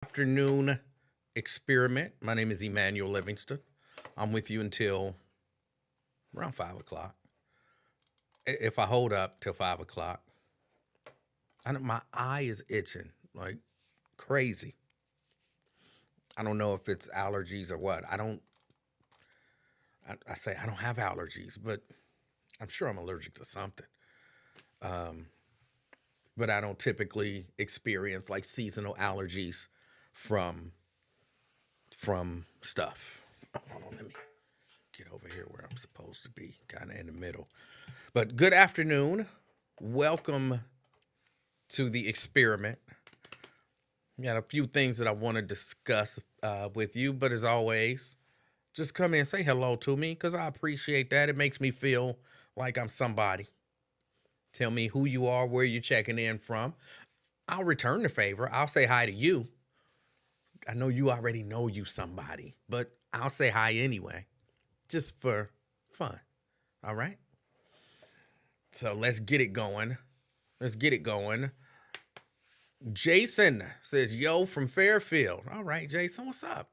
Afternoon experiment. My name is Emanuel Livingston. I'm with you until around 5 o'clock. If I hold up till 5 o'clock, I know my eye is itching like crazy. I don't know if it's allergies or what. I say I don't have allergies, but I'm sure I'm allergic to something. Um, but I don't typically experience like seasonal allergies from stuff. Hold on, let me get over here where I'm supposed to be, kind of in the middle. But good afternoon. Welcome to the experiment. Got a few things that I want to discuss with you, but as always, just come in and say hello to me because I appreciate that. It makes me feel like I'm somebody. Tell me who you are, where you're checking in from. I'll return the favor. I'll say hi to you. I know you already know you somebody, but I'll say hi anyway, just for fun. All right? So let's get it going. Let's get it going. Jason says, yo, from Fairfield. All right, Jason, what's up?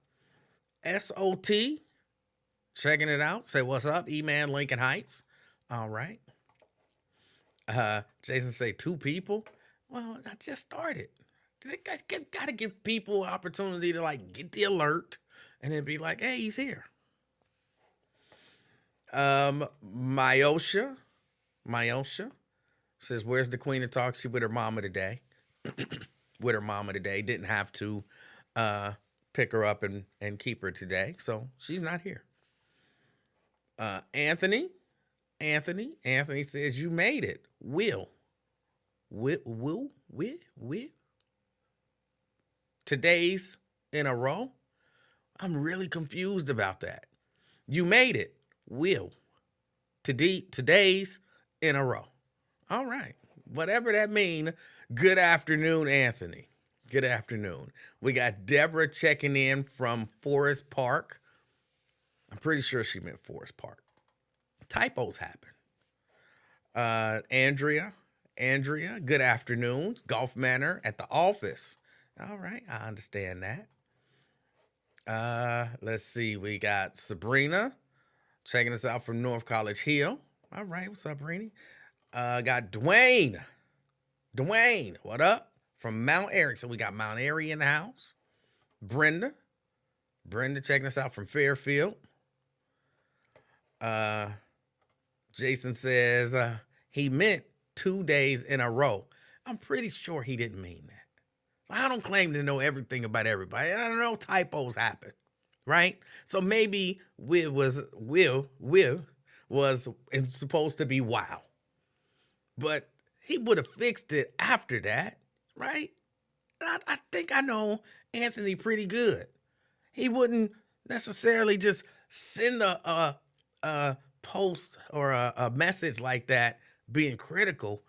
SOT, checking it out. Say, what's up? E-Man, Lincoln Heights. All right. Jason say, two people? Well, I just started. Got to give people an opportunity to, like, get the alert and then be like, hey, he's here. Myosha says, where's the queen of talks? She with her mama today. Didn't have to pick her up and keep her today, so she's not here. Anthony says, you made it. Will. Today's in a row? I'm really confused about that. You made it. Will. Today's in a row. All right. Whatever that mean. Good afternoon, Anthony. Good afternoon. We got Deborah checking in from Forest Park. I'm pretty sure she meant Forest Park. Typos happen. Andrea, good afternoon. Golf Manor at the office. All right, I understand that. Let's see. We got Sabrina checking us out from North College Hill. All right, what's up, Rini? Got Dwayne, what up? From Mount Airy. So we got Mount Airy in the house. Brenda checking us out from Fairfield. Jason says he meant 2 days in a row. I'm pretty sure he didn't mean that. I don't claim to know everything about everybody. I don't know, typos happen, right? So maybe Will was supposed to be wow. But he would have fixed it after that, right? I think I know Anthony pretty good. He wouldn't necessarily just send a post or a message like that being critical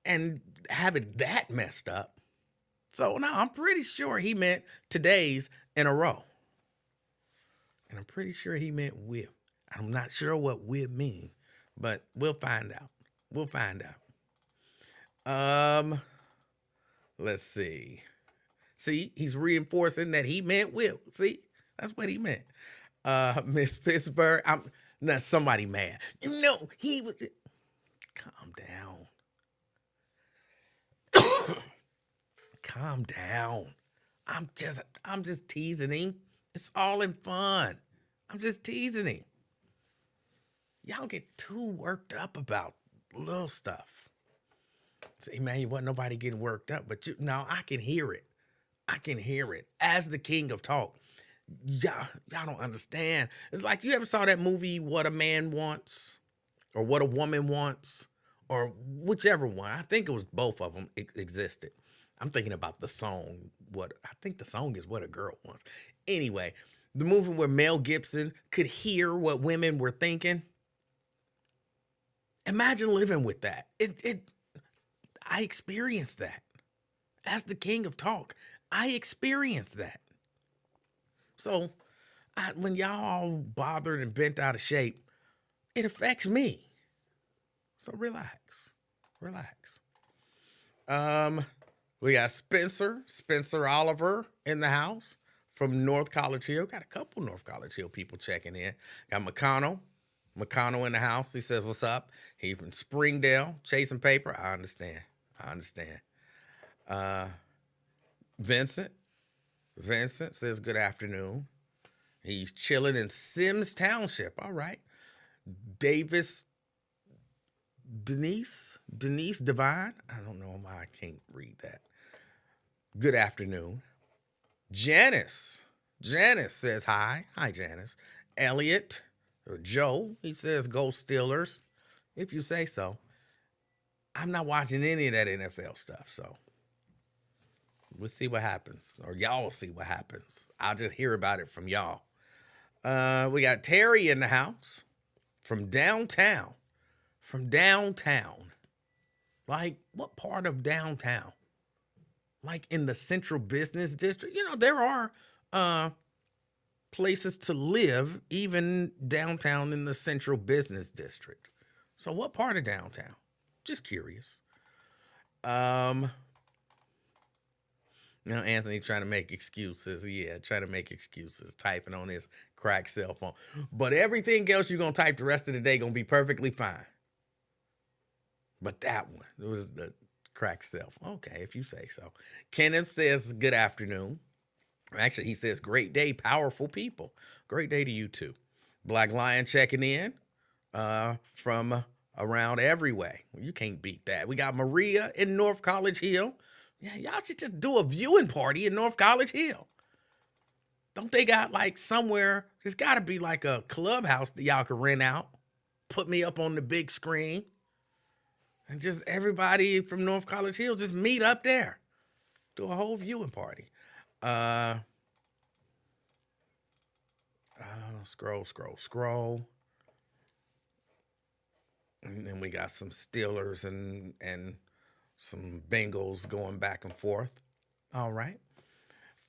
and have it that messed up. So no, I'm pretty sure he meant today's in a row. And I'm pretty sure he meant will. I'm not sure what will mean, but we'll find out. Let's see. See, he's reinforcing that he meant will. See, that's what he meant. Miss Pittsburgh, I'm not somebody mad. No, he was. Calm down. Calm down. I'm just teasing him. It's all in fun. I'm just teasing him. Y'all get too worked up about little stuff. Say, man, you wasn't nobody getting worked up, but now I can hear it. As the king of talk. Y'all don't understand. It's like, you ever saw that movie, What a Man Wants, or What a Woman Wants, or whichever one. I think it was both of them existed. I'm thinking about the song. I think the song is What a Girl Wants. Anyway, the movie where Mel Gibson could hear what women were thinking. Imagine living with that. I experienced that. As the king of talk, I experienced that. So when y'all all bothered and bent out of shape, it affects me. So relax. We got Spencer Oliver in the house from North College Hill. Got a couple North College Hill people checking in. Got McConnell in the house. He says, what's up? He from Springdale, chasing paper. I understand. Vincent says, good afternoon. He's chilling in Sims Township. All right. Denise Divine. I don't know why I can't read that. Good afternoon. Janice says hi. Hi, Janice. Elliot or Joe, he says go Steelers, if you say so. I'm not watching any of that NFL stuff, so we'll see what happens, or y'all will see what happens. I'll just hear about it from y'all. We got Terry in the house from downtown. Like, what part of downtown? Like in the central business district? You know, there are places to live even downtown in the central business district. So what part of downtown? Just curious. Now Anthony trying to make excuses. Yeah, trying to make excuses, typing on his cracked cell phone. But everything else you're going to type the rest of the day going to be perfectly fine. But that one, it was the cracked cell phone. Okay, if you say so. Kenneth says, good afternoon. Actually, he says, great day, powerful people. Great day to you too. Black Lion checking in from around every way. You can't beat that. We got Maria in North College Hill. Yeah, y'all should just do a viewing party in North College Hill. Don't they got like somewhere, there's got to be like a clubhouse that y'all can rent out. Put me up on the big screen. And just everybody from North College Hill just meet up there. Do a whole viewing party. Scroll. And then we got some Steelers and some Bengals going back and forth. All right.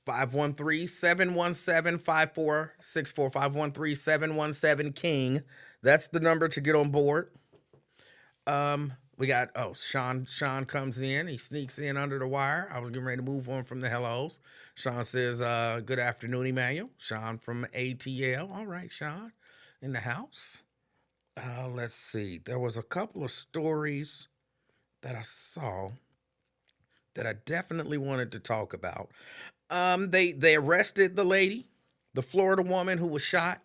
513-717-5464. 513-717-KING. That's the number to get on board. We got, Sean comes in. He sneaks in under the wire. I was getting ready to move on from the hellos. Sean says, good afternoon, Emanuel. Sean from ATL. All right, Sean, in the house. Let's see. There was a couple of stories that I saw that I definitely wanted to talk about. They arrested the lady, the Florida woman who was shot.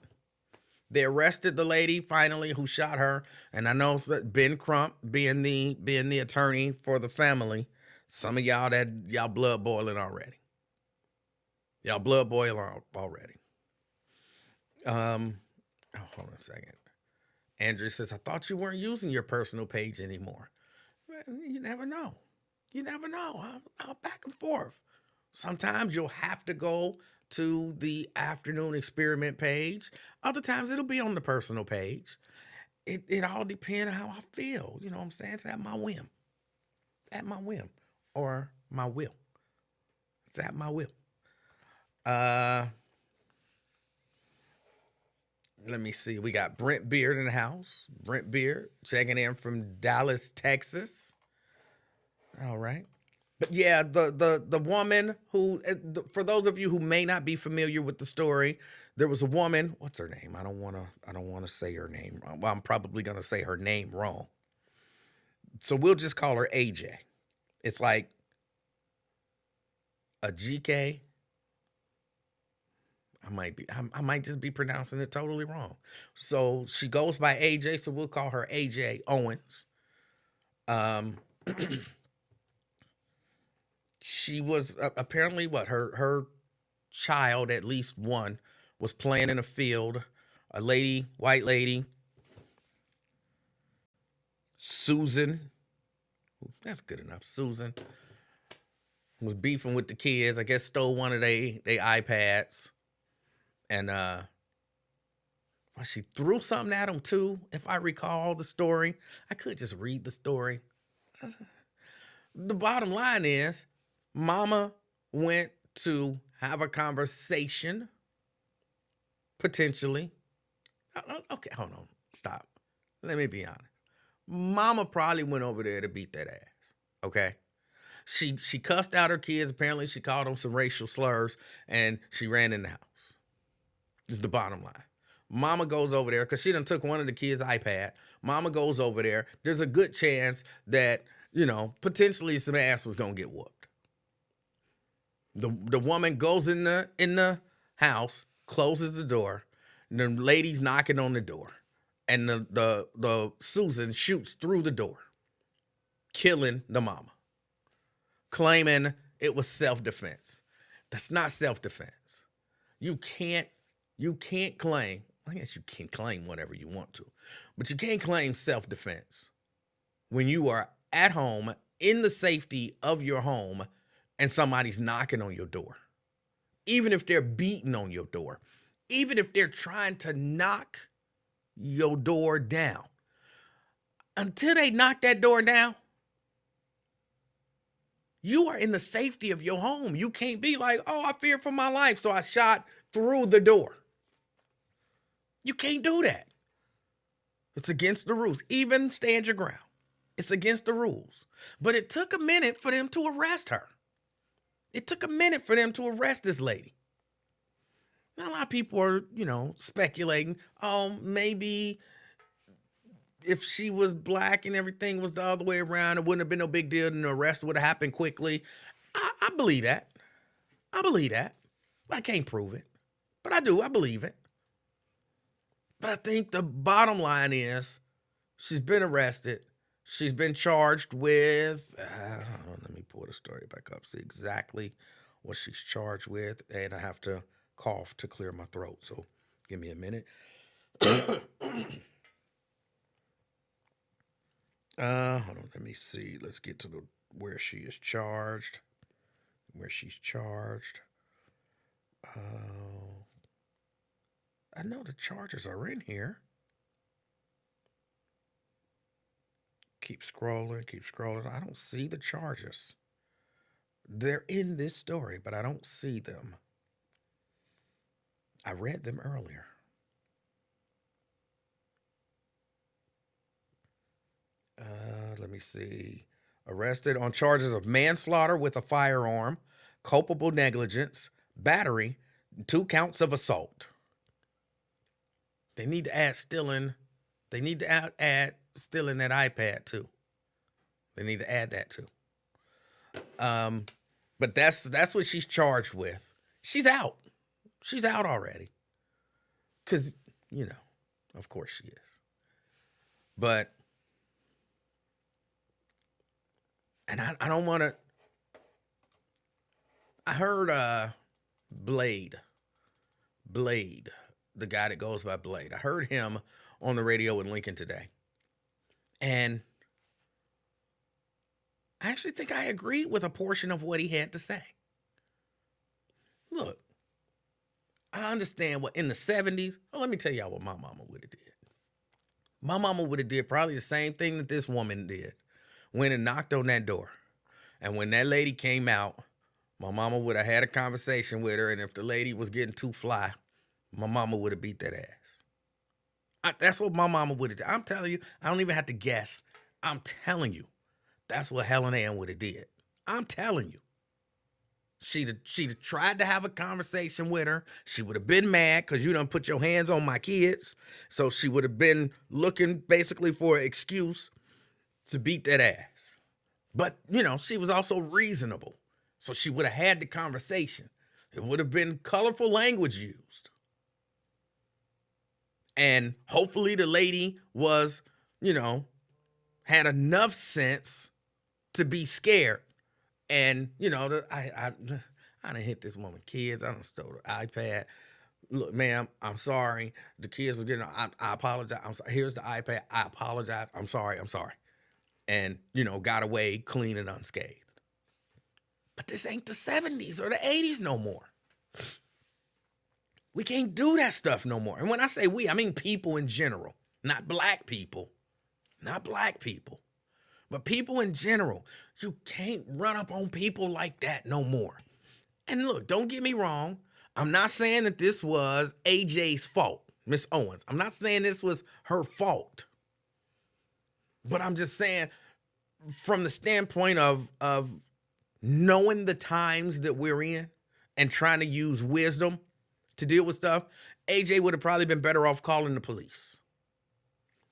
They arrested the lady finally who shot her, and I know that Ben Crump, being the attorney for the family, some of y'all blood boiling already. Hold on a second. Andrew says, I thought you weren't using your personal page anymore. You never know. I'll back and forth. Sometimes you'll have to go to the afternoon experiment page. Other times it'll be on the personal page. It all depends on how I feel. You know what I'm saying? It's at my whim. Or my will. It's at my will. Let me see. We got Brent Beard in the house. Brent Beard checking in from Dallas, Texas. All right. But yeah, the woman who, for those of you who may not be familiar with the story, there was a woman. What's her name? I don't want to say her name. Well, I'm probably going to say her name wrong. So we'll just call her AJ. It's like a GK. I might just be pronouncing it totally wrong. So she goes by AJ, so we'll call her AJ Owens. She was apparently her child, at least one, was playing in a field. A lady, white lady, Susan, that's good enough. Susan was beefing with the kids. I guess stole one of they iPads, and she threw something at them too. If I recall the story, I could just read the story. The bottom line is, Mama went to have a conversation, potentially. Okay, hold on. Stop. Let me be honest. Mama probably went over there to beat that ass, okay? She cussed out her kids. Apparently, she called them some racial slurs, and she ran in the house. Is the bottom line. Mama goes over there because she done took one of the kids' iPad. Mama goes over there. There's a good chance that, potentially some ass was gonna get whooped. The woman goes in the house, closes the door, and the lady's knocking on the door. And the Susan shoots through the door, killing the mama, claiming it was self-defense. That's not self-defense. You can't claim, I guess you can claim whatever you want to, but you can't claim self-defense when you are at home in the safety of your home and somebody's knocking on your door. Even if they're beating on your door, even if they're trying to knock your door down, until they knock that door down, you are in the safety of your home. You can't be like, oh, I fear for my life, so I shot through the door. You can't do that. It's against the rules. Even stand your ground. It's against the rules. But it took a minute for them to arrest her. It took a minute for them to arrest this lady. Now, a lot of people are, speculating, oh, maybe if she was black and everything was the other way around, it wouldn't have been no big deal and the arrest would have happened quickly. I believe that. I believe that. I can't prove it. But I do. I believe it. But I think the bottom line is she's been arrested. She's been charged with, let me pull the story back up, see exactly what she's charged with. And I have to cough to clear my throat. So give me a minute. Hold on, let me see. Let's get to where she is charged. Where she's charged. I know the charges are in here. Keep scrolling. I don't see the charges. They're in this story, but I don't see them. I read them earlier. Let me see. Arrested on charges of manslaughter with a firearm, culpable negligence, battery, 2 counts of assault. They need to add stealing. They need to add stealing that iPad too. They need to add that too. But that's what she's charged with. She's out. She's out already. Because, of course she is. But, and I don't want to, I heard Blade, the guy that goes by Blade. I heard him on the radio in Lincoln today. And I actually think I agreed with a portion of what he had to say. Look, I understand what in the 70s, let me tell y'all what my mama would have did. My mama would have did probably the same thing that this woman did. Went and knocked on that door. And when that lady came out, my mama would have had a conversation with her. And if the lady was getting too fly, my mama would have beat that ass. That's what my mama would have done. I'm telling you, I don't even have to guess. I'm telling you, that's what Helen Ann would have did. I'm telling you. She'd have tried to have a conversation with her. She would have been mad because you done put your hands on my kids. So she would have been looking basically for an excuse to beat that ass. But, she was also reasonable. So she would have had the conversation. It would have been colorful language used. And hopefully the lady was, had enough sense to be scared. And, I done hit this woman kids. I done stole her iPad. Look, ma'am, I'm sorry. The kids were getting, I apologize. I'm sorry. Here's the iPad. I apologize. I'm sorry. And, got away clean and unscathed. But this ain't the 70s or the 80s no more. We can't do that stuff no more. And when I say we, I mean people in general, not black people. Not black people. But people in general, you can't run up on people like that no more. And look, don't get me wrong. I'm not saying that this was AJ's fault, Miss Owens. I'm not saying this was her fault. But I'm just saying from the standpoint of knowing the times that we're in and trying to use wisdom to deal with stuff, AJ would have probably been better off calling the police.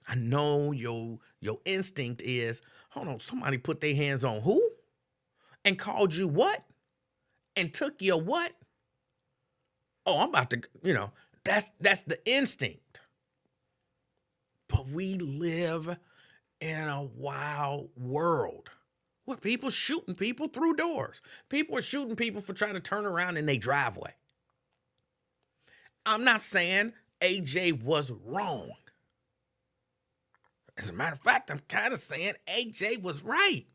I know your instinct is, hold on, somebody put their hands on who? And called you what? And took your what? Oh, I'm about to, that's the instinct. But we live in a wild world where people shooting people through doors. People are shooting people for trying to turn around in their driveway. I'm not saying AJ was wrong. As a matter of fact, I'm kind of saying AJ was right.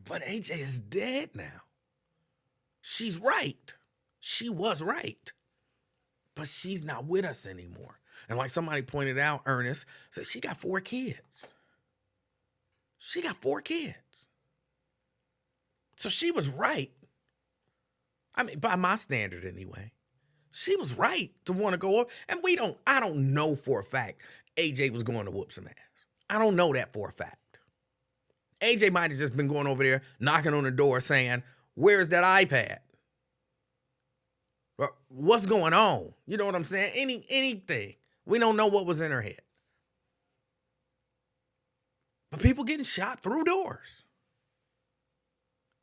But AJ is dead now. She's right. She was right. But she's not with us anymore. And like somebody pointed out, Ernest, said she got 4 kids. She got 4 kids. So she was right. I mean, by my standard anyway. She was right to want to go over. And I don't know for a fact AJ was going to whoop some ass. I don't know that for a fact. AJ might have just been going over there, knocking on the door saying, where's that iPad? What's going on? You know what I'm saying? Anything. We don't know what was in her head. But people getting shot through doors.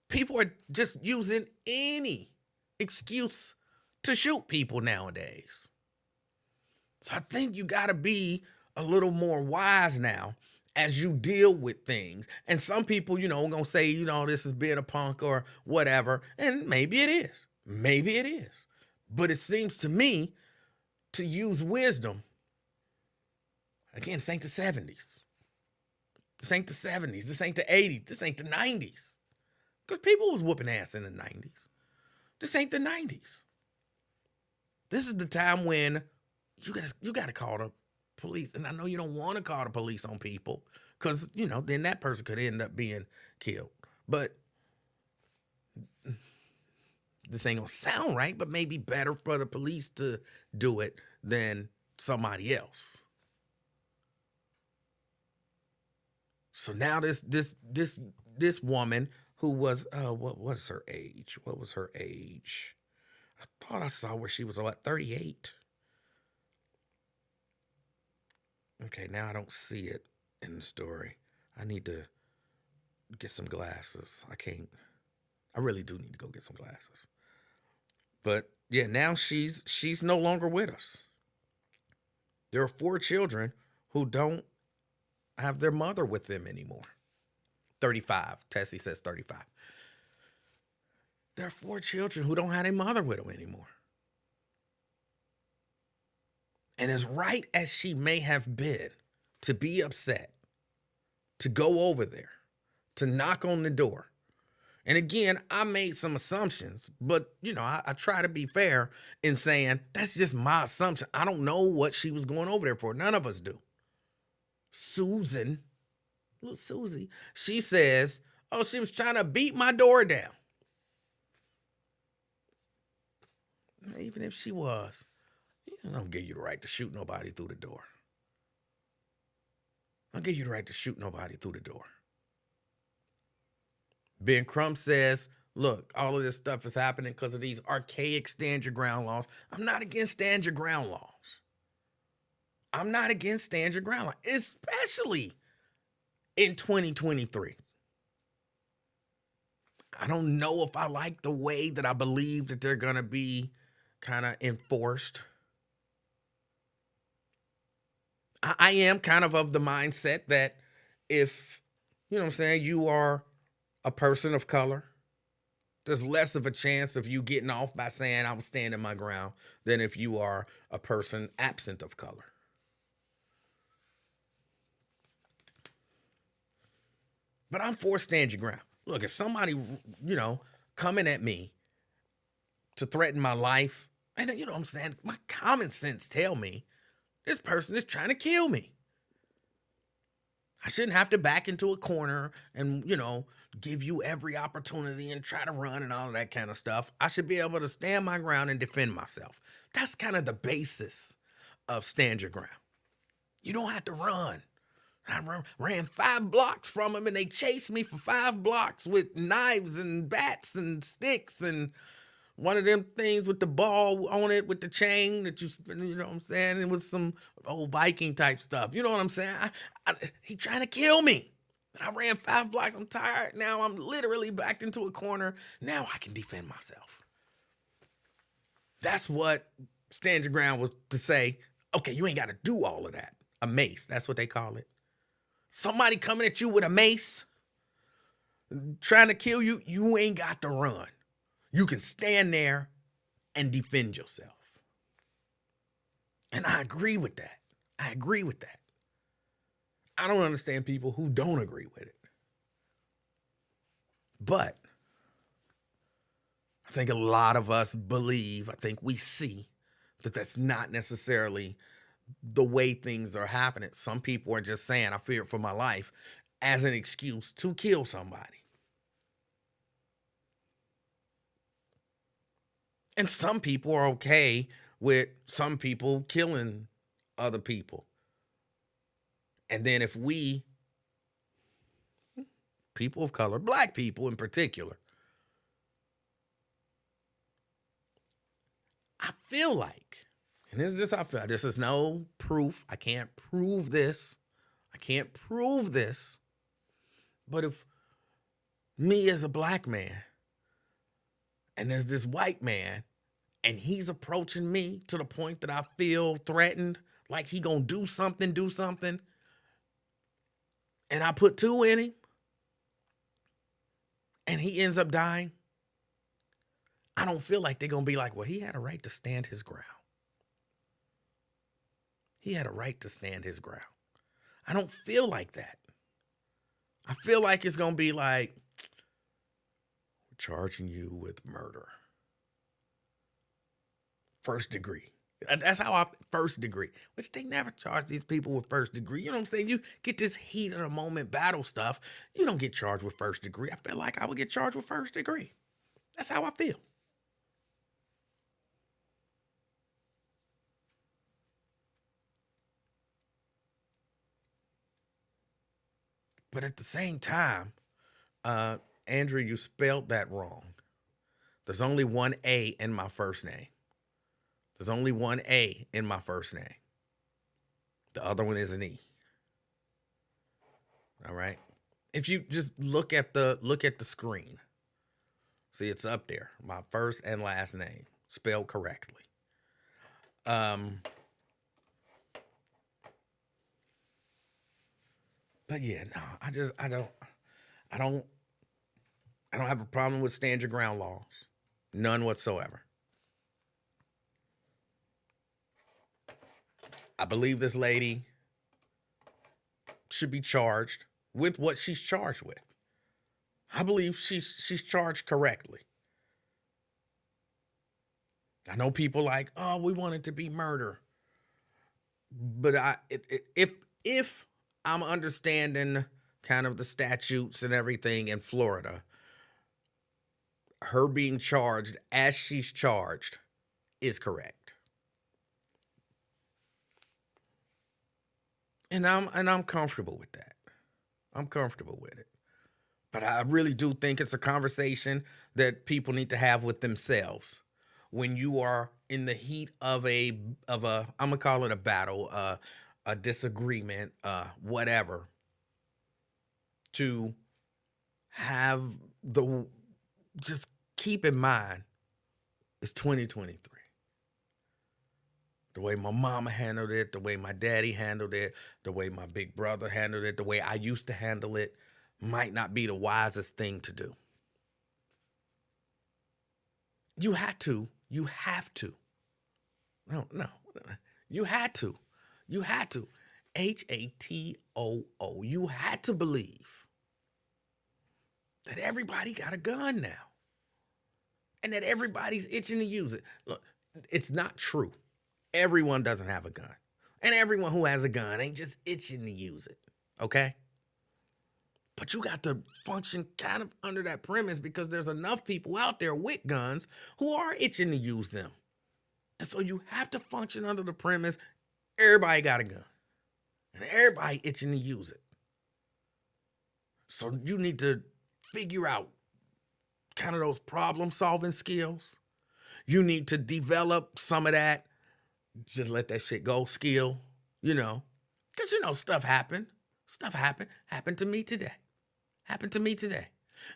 People are just using any excuse to shoot people nowadays. So I think you got to be a little more wise now as you deal with things. And some people, going to say, this is being a punk or whatever. And maybe it is. Maybe it is. But it seems to me to use wisdom. Again, this ain't the 70s. This ain't the 70s. This ain't the 80s. This ain't the 90s. Because people was whooping ass in the 90s. This ain't the 90s. This is the time when you got to call the police. And I know you don't want to call the police on people because, then that person could end up being killed. But this ain't going to sound right, but maybe better for the police to do it than somebody else. So now this woman who was, what was her age? What was her age? I thought I saw where she was, 38. Okay, now I don't see it in the story. I need to get some glasses. I really do need to go get some glasses. But yeah, now she's no longer with us. There are 4 children who don't have their mother with them anymore. 35. Tessie says 35. There are 4 children who don't have their mother with them anymore. And as right as she may have been to be upset, to go over there, to knock on the door. And again, I made some assumptions, but I try to be fair in saying that's just my assumption. I don't know what she was going over there for. None of us do. Susan, little Susie, she says, oh, she was trying to beat my door down. Even if she was, I don't give you the right to shoot nobody through the door. I'll give you the right to shoot nobody through the door. Ben Crump says, look, all of this stuff is happening because of these archaic stand your ground laws. I'm not against stand your ground laws. I'm not against stand your ground laws, especially in 2023. I don't know if I like the way that I believe that they're going to be kind of enforced. I am kind of the mindset that if, you are a person of color, there's less of a chance of you getting off by saying I was standing my ground than if you are a person absent of color. But I'm for stand your ground. Look, if somebody, coming at me to threaten my life, and I'm saying, my common sense tell me this person is trying to kill me. I shouldn't have to back into a corner and, give you every opportunity and try to run and all of that kind of stuff. I should be able to stand my ground and defend myself. That's kind of the basis of stand your ground. You don't have to run. ran 5 blocks from them, and they chased me for 5 blocks with knives and bats and sticks and one of them things with the ball on it with the chain that you know what I'm saying? It was some old Viking type stuff. You know what I'm saying? He trying to kill me. And I ran 5 blocks. I'm tired. Now I'm literally backed into a corner. Now I can defend myself. That's what stand your ground was to say. Okay, you ain't got to do all of that. A mace, that's what they call it. Somebody coming at you with a mace, trying to kill you, you ain't got to run. You can stand there and defend yourself. And I agree with that. I agree with that. I don't understand people who don't agree with it. But I think a lot of us believe, I think we see that that's not necessarily the way things are happening. Some people are just saying, I fear for my life as an excuse to kill somebody. And some people are okay with some people killing other people. And then if we, people of color, black people in particular, I feel like, and this is just how I feel, this is no proof. I can't prove this. But if me as a black man, and there's this white man, and he's approaching me to the point that I feel threatened, like he gonna do something, and I put 2 in him, and he ends up dying, I don't feel like they're gonna be like, well, he had a right to stand his ground. He had a right to stand his ground. I don't feel like that. I feel like it's gonna be like, we're charging you with murder. First degree. That's how first degree, which they never charge these people with first degree. You know what I'm saying? You get this heat of the moment battle stuff. You don't get charged with first degree. I feel like I would get charged with first degree. That's how I feel. But at the same time, Andrew, you spelled that wrong. There's only one A in my first name. There's only one A in my first name. The other one is an E. All right. If you just look at the screen, see it's up there. My first and last name spelled correctly. But yeah, no, I don't have a problem with stand your ground laws. None whatsoever. I believe this lady should be charged with what she's charged with. I believe she's charged correctly. I know people like, oh, we want it to be murder. But if I'm understanding kind of the statutes and everything in Florida, her being charged as she's charged is correct. And I'm comfortable with that. I'm comfortable with it. But I really do think it's a conversation that people need to have with themselves when you are in the heat of a I'm gonna call it a battle, a disagreement, whatever. To have just keep in mind it's 2023. The way my mama handled it, the way my daddy handled it, the way my big brother handled it, the way I used to handle it might not be the wisest thing to do. You have to. No. You had to. HATOO. You had to believe that everybody got a gun now. And that everybody's itching to use it. Look, it's not true. Everyone doesn't have a gun. And everyone who has a gun ain't just itching to use it. Okay? But you got to function kind of under that premise because there's enough people out there with guns who are itching to use them. And so you have to function under the premise everybody got a gun. And everybody itching to use it. So you need to figure out kind of those problem solving skills. You need to develop some of that, just let that shit go skill, you know, because, stuff happened. Stuff happened. Happened to me today. Happened to me today.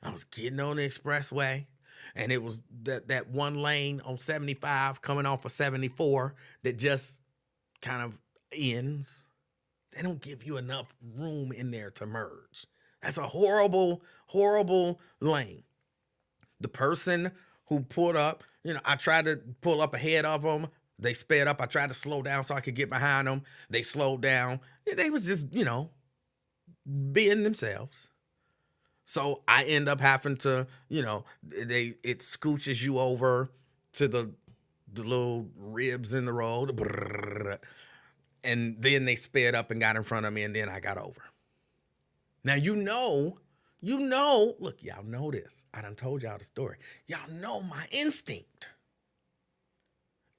I was getting on the expressway, and it was that one lane on 75 coming off of 74 that just kind of ends. They don't give you enough room in there to merge. That's a horrible, horrible lane. The person who pulled up, I tried to pull up ahead of them. They sped up. I tried to slow down so I could get behind them. They slowed down. They was just, being themselves. So I end up having to, it scooches you over to the little ribs in the road. And then they sped up and got in front of me, and then I got over. Now, look, y'all know this. I done told y'all the story. Y'all know my instinct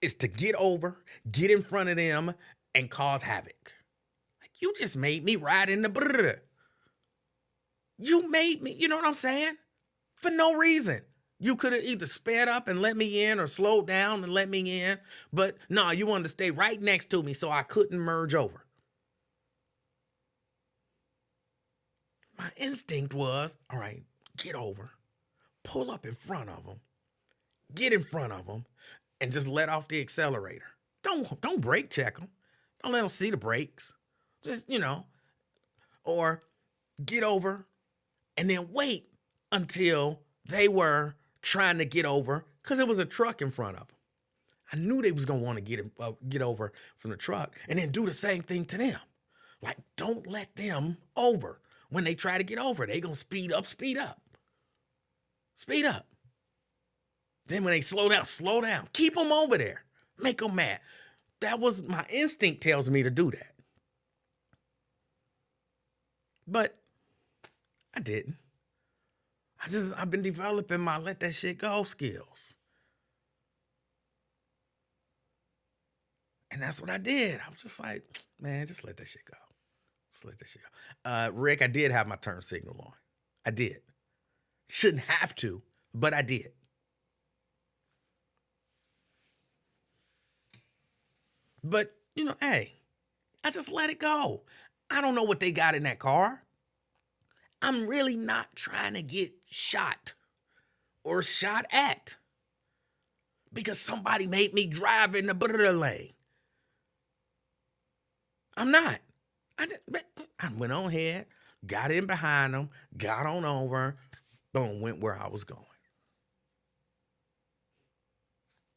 is to get over, get in front of them, and cause havoc. Like, you just made me ride in the brrr. You made me, you know what I'm saying? For no reason. You could have either sped up and let me in or slowed down and let me in. But no, you wanted to stay right next to me so I couldn't merge over. My instinct was, all right, get over, pull up in front of them, get in front of them, and just let off the accelerator. Don't brake check them. Don't let them see the brakes. Just, or get over and then wait until they were trying to get over because it was a truck in front of them. I knew they was going to want to get over from the truck and then do the same thing to them. Like, don't let them over. When they try to get over, they going to speed up. Speed up. Then when they slow down. Keep them over there. Make them mad. That was my instinct tells me to do that. But I didn't. I've been developing my let that shit go skills. And that's what I did. I was just like, man, just let that shit go. Just let that shit go. Rick, I did have my turn signal on. I did. Shouldn't have to, but I did. But, hey, I just let it go. I don't know what they got in that car. I'm really not trying to get shot or shot at because somebody made me drive in the brother lane. I'm not. I went on ahead, got in behind them, got on over, boom, went where I was going.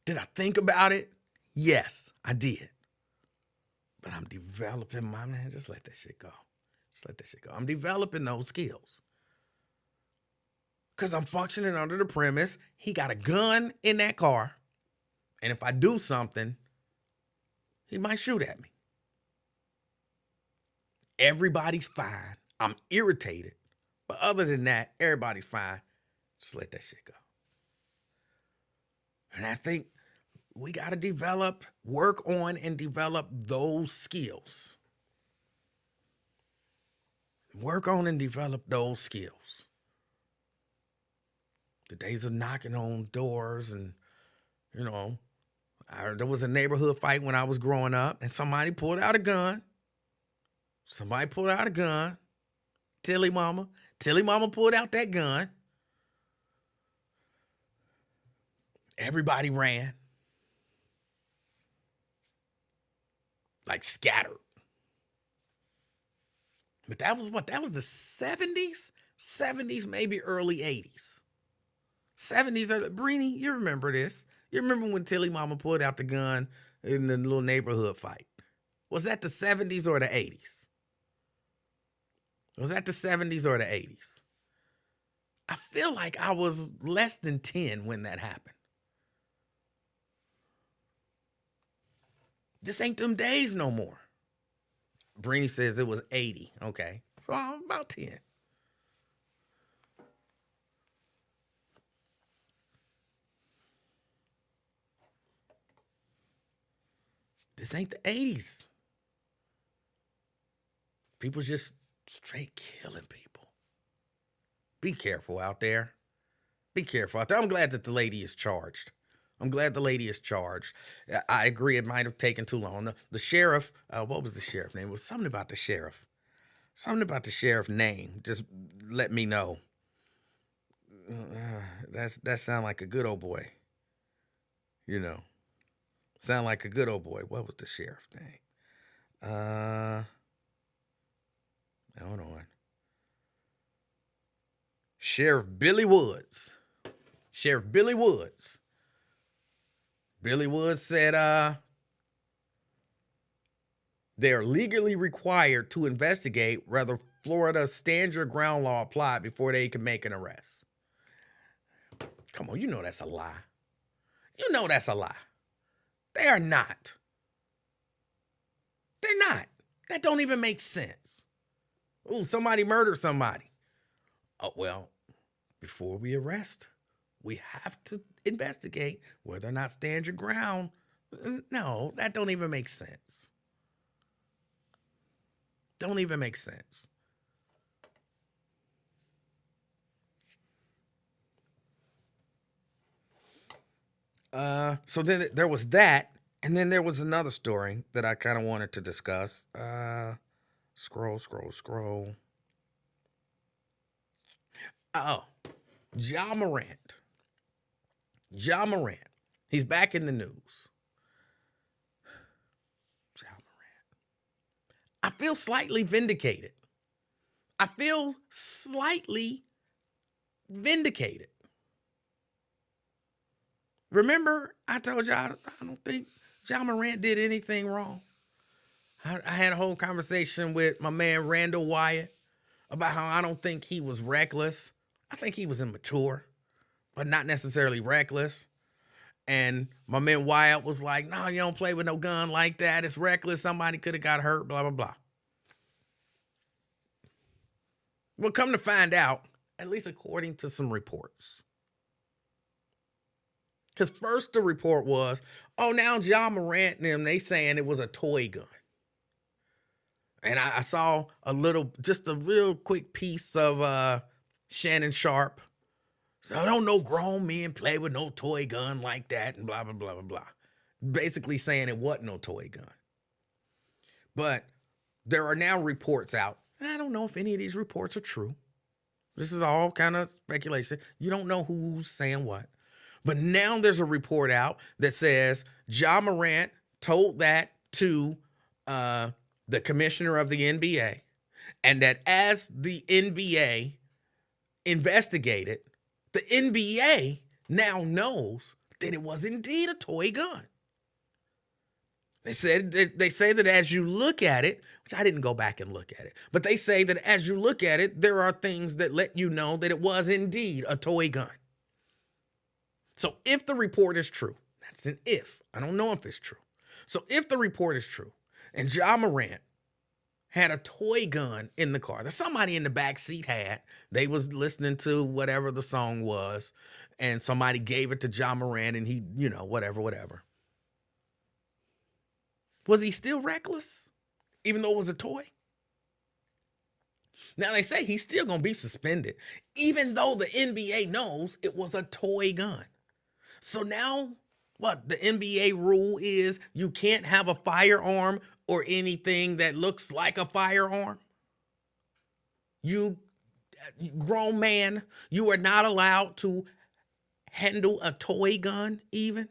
Did I think about it? Yes, I did. But I'm developing my man. Just let that shit go. I'm developing those skills. Because I'm functioning under the premise, he got a gun in that car. And if I do something, he might shoot at me. Everybody's fine. I'm irritated. But other than that, everybody's fine. Just let that shit go. And I think we got to work on and develop those skills. Work on and develop those skills. The days of knocking on doors and, there was a neighborhood fight when I was growing up and somebody pulled out a gun. Tilly mama pulled out that gun. Everybody ran. Like scattered. But that was what? That was the 70s? 70s, maybe early 80s. 70s, Brini, you remember this. You remember when Tilly mama pulled out the gun in the little neighborhood fight. Was that the 70s or the 80s? Was that the 70s or the 80s? I feel like I was less than 10 when that happened. This ain't them days no more. Brini says it was 80. Okay. So I'm about 10. This ain't the 80s. People just straight killing people. Be careful out there. Be careful out there. I'm glad that the lady is charged. I'm glad the lady is charged. I agree it might have taken too long. The sheriff, what was the sheriff name? It was something about the sheriff. Something about the sheriff name. Just let me know. That sound like a good old boy. You know. Sound like a good old boy. What was the sheriff name? Hold on. Sheriff Billy Woods. Sheriff Billy Woods. Billy Woods said they are legally required to investigate whether Florida's stand your ground law applied before they can make an arrest. Come on, you know that's a lie. You know that's a lie. They are not. They're not. That don't even make sense. Ooh, somebody murdered somebody. Oh, well, before we arrest, we have to investigate whether or not stand your ground. No, that don't even make sense. Don't even make sense. So then there was that, and then there was another story that I kind of wanted to discuss. Scroll. Oh, Ja Morant. Ja Morant. He's back in the news. Ja Morant. I feel slightly vindicated. Remember, I told y'all I don't think Ja Morant did anything wrong. I had a whole conversation with my man Randall Wyatt about how I don't think he was reckless. I think he was immature, but not necessarily reckless. And my man Wyatt was like, no, you don't play with no gun like that. It's reckless. Somebody could have got hurt, blah, blah, blah. Well, come to find out, at least according to some reports. Because first the report was, oh, now Ja Morant and them, they saying it was a toy gun. And I saw just a real quick piece of Shannon Sharp. So I don't know grown men play with no toy gun like that and blah, blah, blah, blah, blah. Basically saying it wasn't no toy gun. But there are now reports out. I don't know if any of these reports are true. This is all kind of speculation. You don't know who's saying what. But now there's a report out that says Ja Morant told that to the commissioner of the NBA, and that as the NBA investigated, the NBA now knows that it was indeed a toy gun. They say that as you look at it, which I didn't go back and look at it, but they say that as you look at it, there are things that let you know that it was indeed a toy gun. So if the report is true, that's an if. I don't know if it's true. So if the report is true, and Ja Morant had a toy gun in the car that somebody in the back seat had, they was listening to whatever the song was, and somebody gave it to Ja Morant, and he, whatever. Was he still reckless, even though it was a toy? Now they say he's still going to be suspended, even though the NBA knows it was a toy gun. So now what the NBA rule is, you can't have a firearm or anything that looks like a firearm. You grown man, you are not allowed to handle a toy gun even.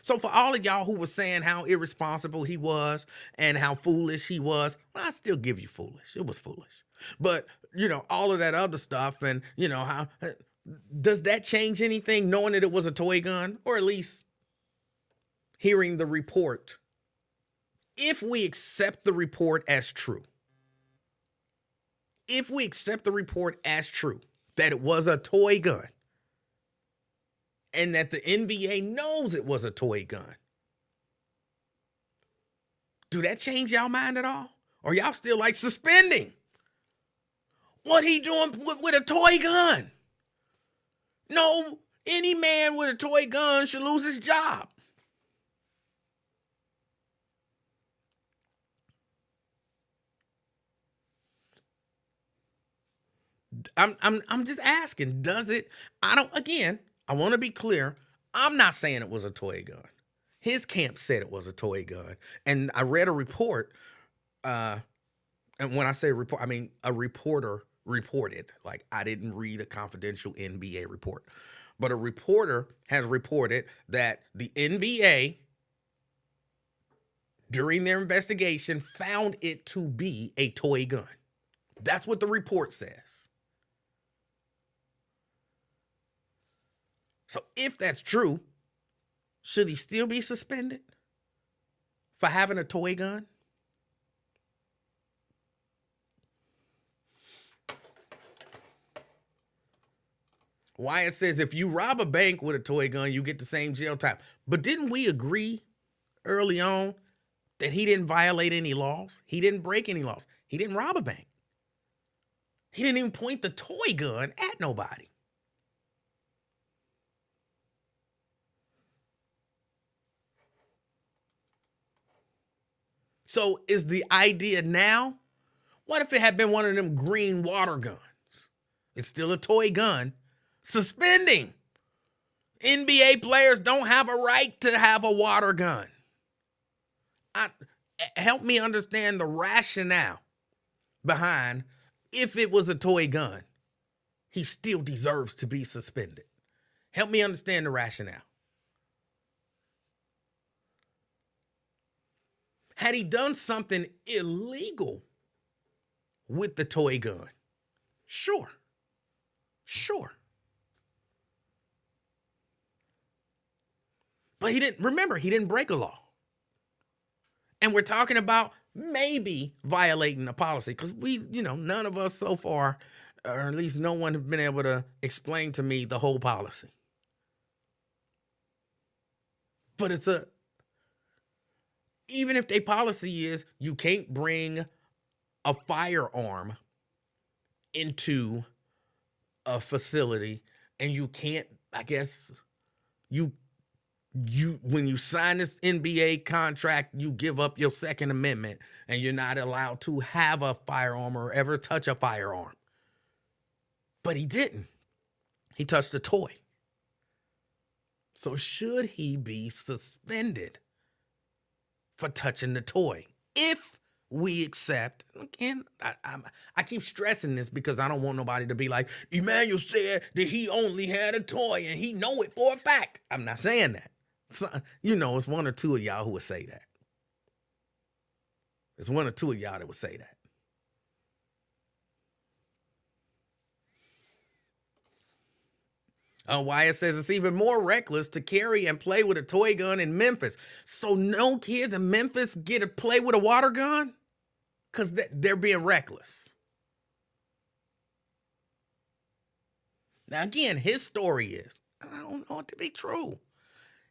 So for all of y'all who was saying how irresponsible he was and how foolish he was, well, I still give you foolish. It was foolish. But, all of that other stuff and, how does that change anything knowing that it was a toy gun, or at least hearing the report? If we accept the report as true, that it was a toy gun, and that the NBA knows it was a toy gun, do that change y'all mind at all? Or y'all still like suspending? What he doing with a toy gun? No, any man with a toy gun should lose his job. I'm just asking, does it? I don't. Again, I want to be clear. I'm not saying it was a toy gun. His camp said it was a toy gun, and I read a report. Uh, and when I say report, I mean a reporter reported. Like, I didn't read a confidential NBA report, but a reporter has reported that the NBA, during their investigation, found it to be a toy gun. That's what the report says. So if that's true, should he still be suspended for having a toy gun? Wyatt says if you rob a bank with a toy gun, you get the same jail time. But didn't we agree early on that he didn't violate any laws? He didn't break any laws. He didn't rob a bank. He didn't even point the toy gun at nobody. So is the idea now, what if it had been one of them green water guns? It's still a toy gun. Suspending. NBA players don't have a right to have a water gun. Help me understand the rationale behind, if it was a toy gun, he still deserves to be suspended. Help me understand the rationale. Had he done something illegal with the toy gun, sure. But he didn't break a law. And we're talking about maybe violating a policy, because none of us so far, or at least no one have been able to explain to me the whole policy. But even if their policy is you can't bring a firearm into a facility, and you can't, I guess, when you sign this NBA contract, you give up your Second Amendment, and you're not allowed to have a firearm or ever touch a firearm. But he didn't. He touched a toy. So should he be suspended for touching the toy? If we accept, again, I keep stressing this because I don't want nobody to be like, Emanuel said that he only had a toy and he know it for a fact. I'm not saying that. It's one or two of y'all who would say that. It's one or two of y'all that would say that. Wyatt says it's even more reckless to carry and play with a toy gun in Memphis. So no kids in Memphis get to play with a water gun? Because they're being reckless. Now, again, his story is, I don't know it to be true.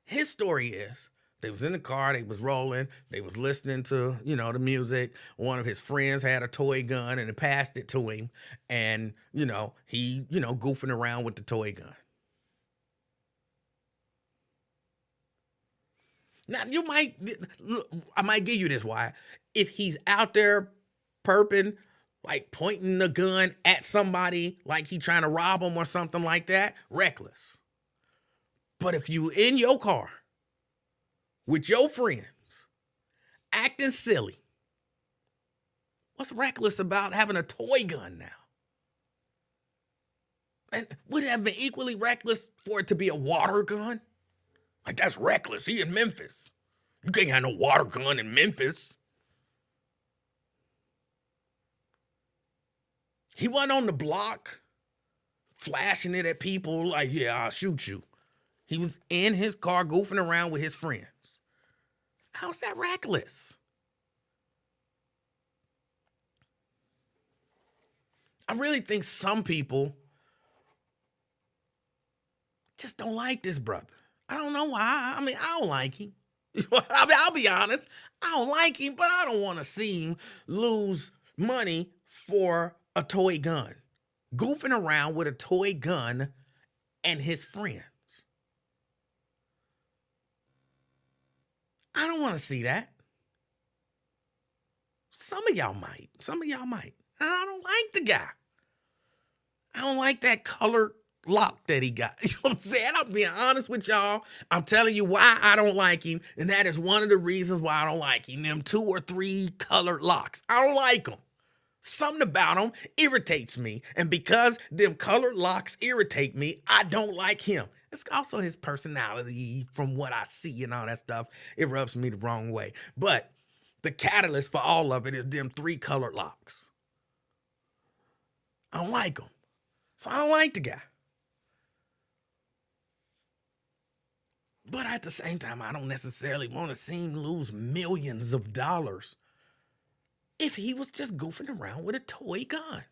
His story is, they was in the car, they was rolling, they was listening to, the music. One of his friends had a toy gun and they passed it to him. And, he, goofing around with the toy gun. Now, I might give you this, why. If he's out there perping, like pointing the gun at somebody, like he trying to rob them or something like that, reckless. But if you in your car with your friends acting silly, what's reckless about having a toy gun now? And would it have been equally reckless for it to be a water gun? Like, that's reckless. He in Memphis. You can't have no water gun in Memphis. He wasn't on the block flashing it at people like, yeah, I'll shoot you. He was in his car goofing around with his friends. How's that reckless? I really think some people just don't like this brother. I don't know why. I don't like him. I'll be honest. I don't like him, but I don't want to see him lose money for a toy gun. Goofing around with a toy gun and his friends. I don't want to see that. Some of y'all might. And I don't like the guy. I don't like that colored lock that he got. You know what I'm saying? I'm being honest with y'all. I'm telling you why I don't like him, and that is one of the reasons why I don't like him. Them 2 or 3 colored locks. I don't like them. Something about them irritates me, and because them colored locks irritate me, I don't like him. It's also his personality from what I see and all that stuff. It rubs me the wrong way. But the catalyst for all of it is them 3 colored locks. I don't like them. So I don't like the guy. But at the same time, I don't necessarily want to see him lose millions of dollars if he was just goofing around with a toy gun.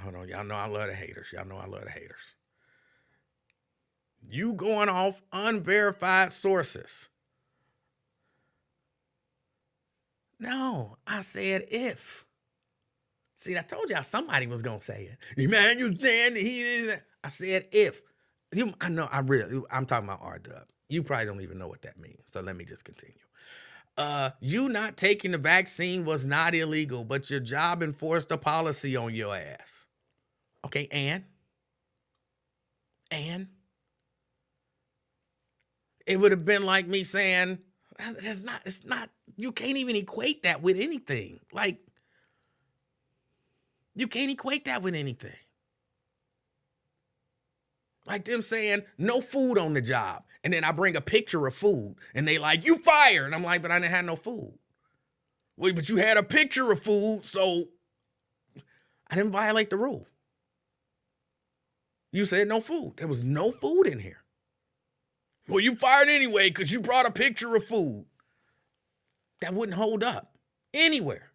Hold on, y'all know I love the haters. Y'all know I love the haters. You going off unverified sources. No, I said if. See, I told y'all somebody was gonna say it. Emanuel saying he didn't. I said if. I know. I'm talking about R-Dub. You probably don't even know what that means. So let me just continue. You not taking the vaccine was not illegal, but your job enforced a policy on your ass. Okay, and it would have been like me saying, it's not, you can't even equate that with anything. Like, you can't equate that with anything. Like them saying, no food on the job. And then I bring a picture of food and they like, you fired. And I'm like, but I didn't have no food. Wait, but you had a picture of food, so I didn't violate the rule. You said no food. There was no food in here. Well, you fired anyway because you brought a picture of food. That wouldn't hold up anywhere.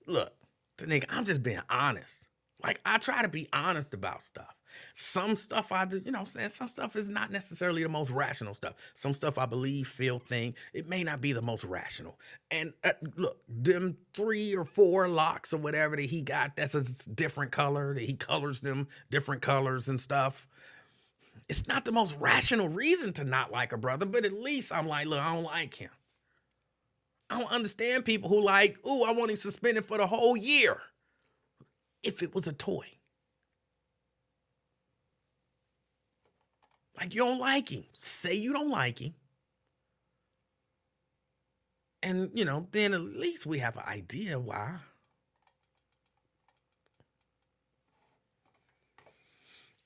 Look, nigga, I'm just being honest. Like, I try to be honest about stuff. Some stuff I do, you know what I'm saying? Some stuff is not necessarily the most rational stuff. Some stuff I believe, feel, think, it may not be the most rational. And look, them 3 or 4 locks or whatever that he got, that's a different color, that he colors them different colors and stuff. It's not the most rational reason to not like a brother, but at least I'm like, look, I don't like him. I don't understand people who like, ooh, I want him suspended for the whole year. If it was a toy. Like, you don't like him. Say you don't like him. And, you know, then at least we have an idea why.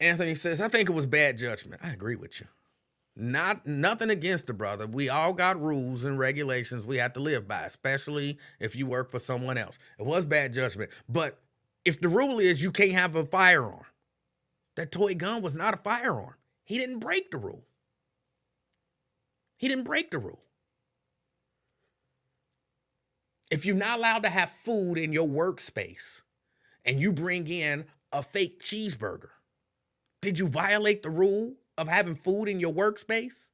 Anthony says, I think it was bad judgment. I agree with you. Nothing against the brother. We all got rules and regulations we have to live by, especially if you work for someone else. It was bad judgment. But if the rule is you can't have a firearm, that toy gun was not a firearm. He didn't break the rule. He didn't break the rule. If you're not allowed to have food in your workspace and you bring in a fake cheeseburger, did you violate the rule of having food in your workspace?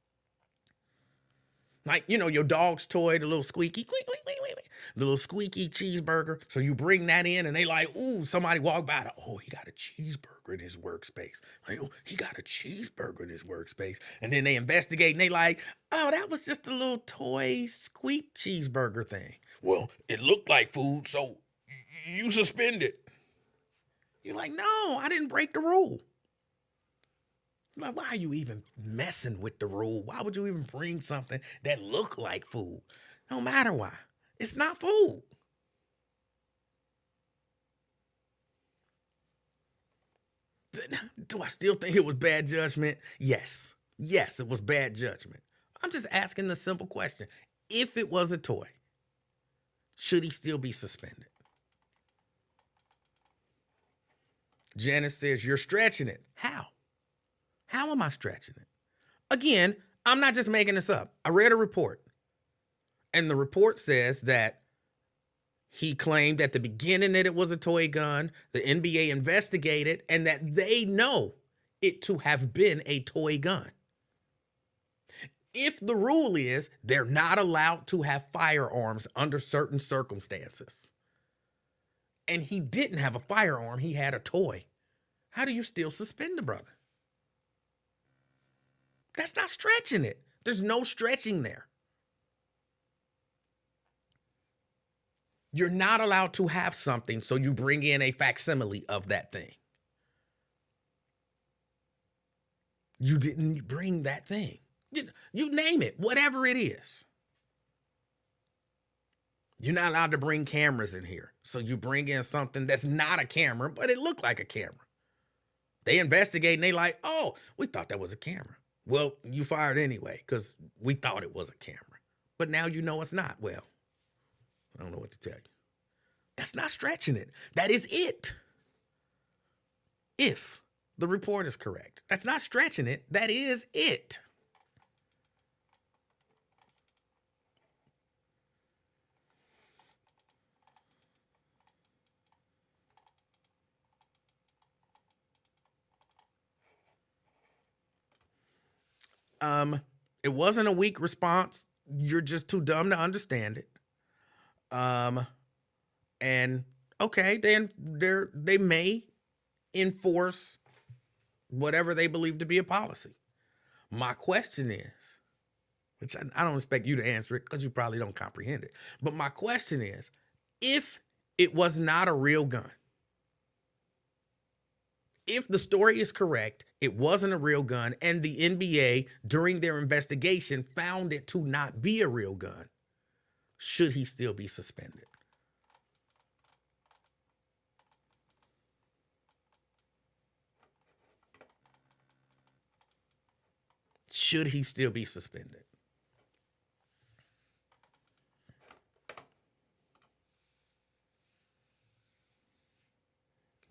Like, you know, your dog's toy, the little squeaky, the little squeaky cheeseburger. So you bring that in and they like, ooh, somebody walk by, oh, he got a cheeseburger in his workspace. Like, oh, he got a cheeseburger in his workspace. And then they investigate and they like, oh, that was just a little toy squeak cheeseburger thing. Well, it looked like food, so you suspended. You're like, no, I didn't break the rule. Like, why are you even messing with the rule? Why would you even bring something that looked like food? No matter why. It's not food. Do I still think it was bad judgment? Yes. Yes, it was bad judgment. I'm just asking the simple question. If it was a toy, should he still be suspended? Janice says, you're stretching it. How? How am I stretching it? Again, I'm not just making this up. I read a report, and the report says that he claimed at the beginning that it was a toy gun, the NBA investigated, and that they know it to have been a toy gun. If the rule is they're not allowed to have firearms under certain circumstances, and he didn't have a firearm, he had a toy, how do you still suspend the brother? That's not stretching it. There's no stretching there. You're not allowed to have something, so you bring in a facsimile of that thing. You didn't bring that thing. You name it, whatever it is. You're not allowed to bring cameras in here, so you bring in something that's not a camera, but it looked like a camera. They investigate and they like, oh, we thought that was a camera. Well, you fired anyway because we thought it was a camera. But now you know it's not. Well, I don't know what to tell you. That's not stretching it. That is it. If the report is correct. That's not stretching it. That is it. It wasn't a weak response. You're just too dumb to understand it. And okay, they may enforce whatever they believe to be a policy. My question is, which I don't expect you to answer it because you probably don't comprehend it. But my question is, if it was not a real gun, if the story is correct, it wasn't a real gun, and the NBA, during their investigation, found it to not be a real gun, should he still be suspended? Should he still be suspended?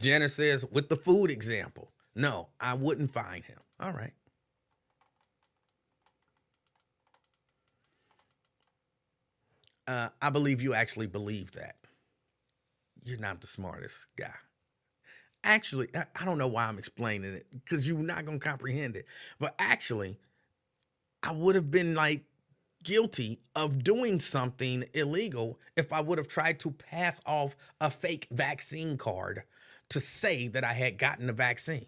Jenna says, with the food example, no, I wouldn't fine him. All right. I believe you actually believe that. You're not the smartest guy. Actually, I don't know why I'm explaining it because you're not going to comprehend it. But actually, I would have been like guilty of doing something illegal if I would have tried to pass off a fake vaccine card to say that I had gotten the vaccine.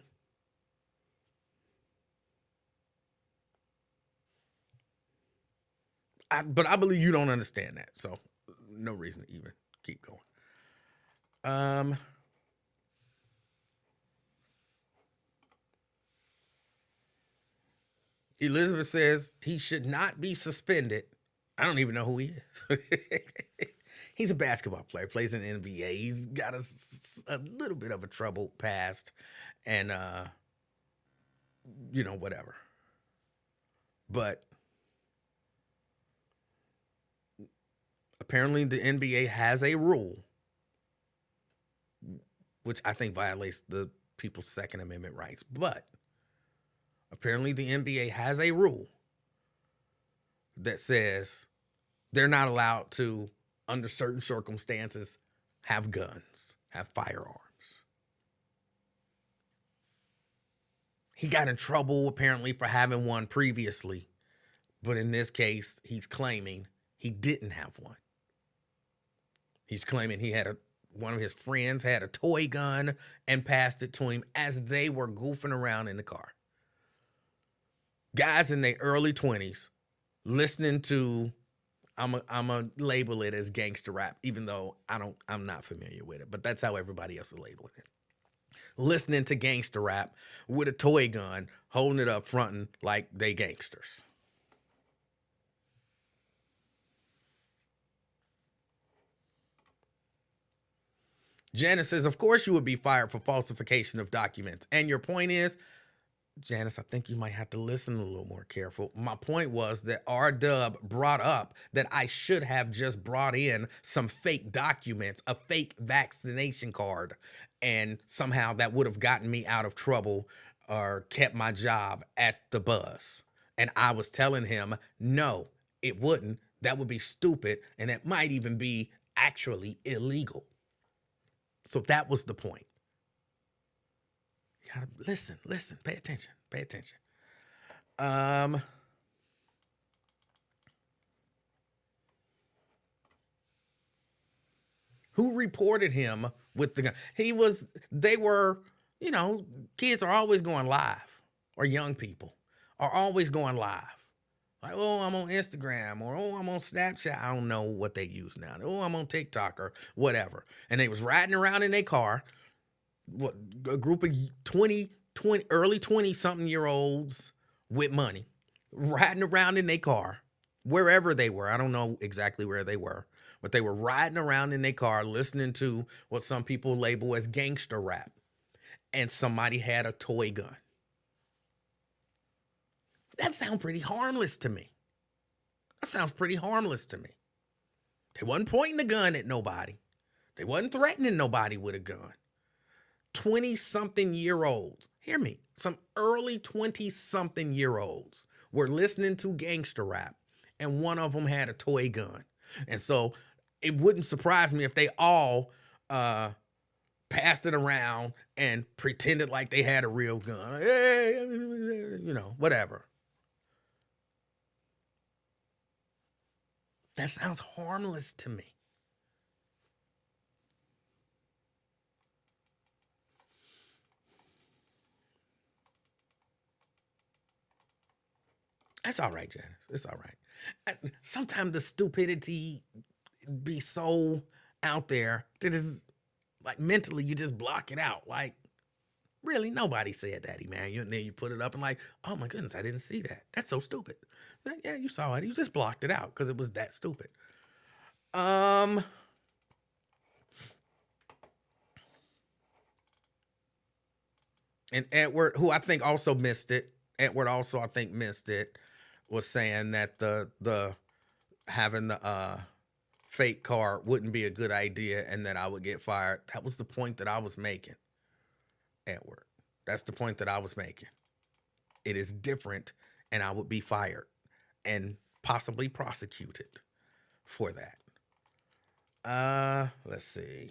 But I believe you don't understand that. So no reason to even keep going. Elizabeth says he should not be suspended. I don't even know who he is. He's a basketball player, plays in the NBA. He's got a little bit of a troubled past and, whatever. But apparently the NBA has a rule, which I think violates the people's Second Amendment rights. But apparently the NBA has a rule that says they're not allowed to, under certain circumstances, have guns, have firearms. He got in trouble apparently for having one previously, but in this case, he's claiming he didn't have one. He's claiming he had one of his friends had a toy gun and passed it to him as they were goofing around in the car. Guys in their early 20s listening to, I'm a label it as gangster rap, even though I'm not familiar with it, but that's how everybody else is labeling it. Listening to gangster rap with a toy gun, holding it up, fronting like they gangsters. Janice says, of course you would be fired for falsification of documents. And your point is, Janice, I think you might have to listen a little more careful. My point was that R-Dub brought up that I should have just brought in some fake documents, a fake vaccination card, and somehow that would have gotten me out of trouble or kept my job at the Buzz. And I was telling him, no, it wouldn't. That would be stupid, and it might even be actually illegal. So that was the point. You gotta listen, pay attention. Who reported him with the gun? They were, kids are always going live, or young people are always going live. Like, oh, I'm on Instagram, or oh, I'm on Snapchat. I don't know what they use now. Oh, I'm on TikTok or whatever. And they was riding around in their car, a group of 20, early 20-something year olds with money, riding around in their car, wherever they were. I don't know exactly where they were, but they were riding around in their car listening to what some people label as gangster rap. And somebody had a toy gun. That sounds pretty harmless to me. That sounds pretty harmless to me. They wasn't pointing the gun at nobody. They wasn't threatening nobody with a gun. 20-something year olds, hear me, some early 20-something year olds were listening to gangster rap, and one of them had a toy gun. And so it wouldn't surprise me if they all passed it around and pretended like they had a real gun. Hey, whatever. That sounds harmless to me. That's all right, Janice. It's all right. Sometimes the stupidity be so out there that is like mentally you just block it out. Like, really, nobody said that, Emanuel. And then you put it up and like, oh my goodness, I didn't see that. That's so stupid. Yeah, you saw it. You just blocked it out because it was that stupid. And Edward, who I think also missed it, was saying that the having the fake car wouldn't be a good idea and that I would get fired. That was the point that I was making, Edward. That's the point that I was making. It is different, and I would be fired and possibly prosecuted for that. Let's see.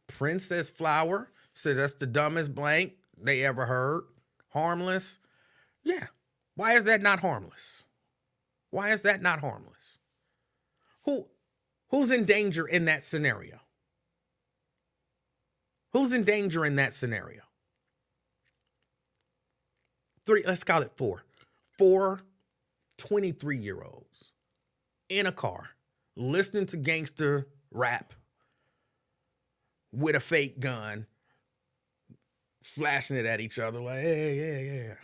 Princess Flower says that's the dumbest blank they ever heard. Harmless. Yeah. Why is that not harmless? Why is that not harmless? Who's in danger in that scenario? Who's in danger in that scenario? Let's call it four. 4 23-year-olds in a car listening to gangster rap with a fake gun, flashing it at each other like, hey.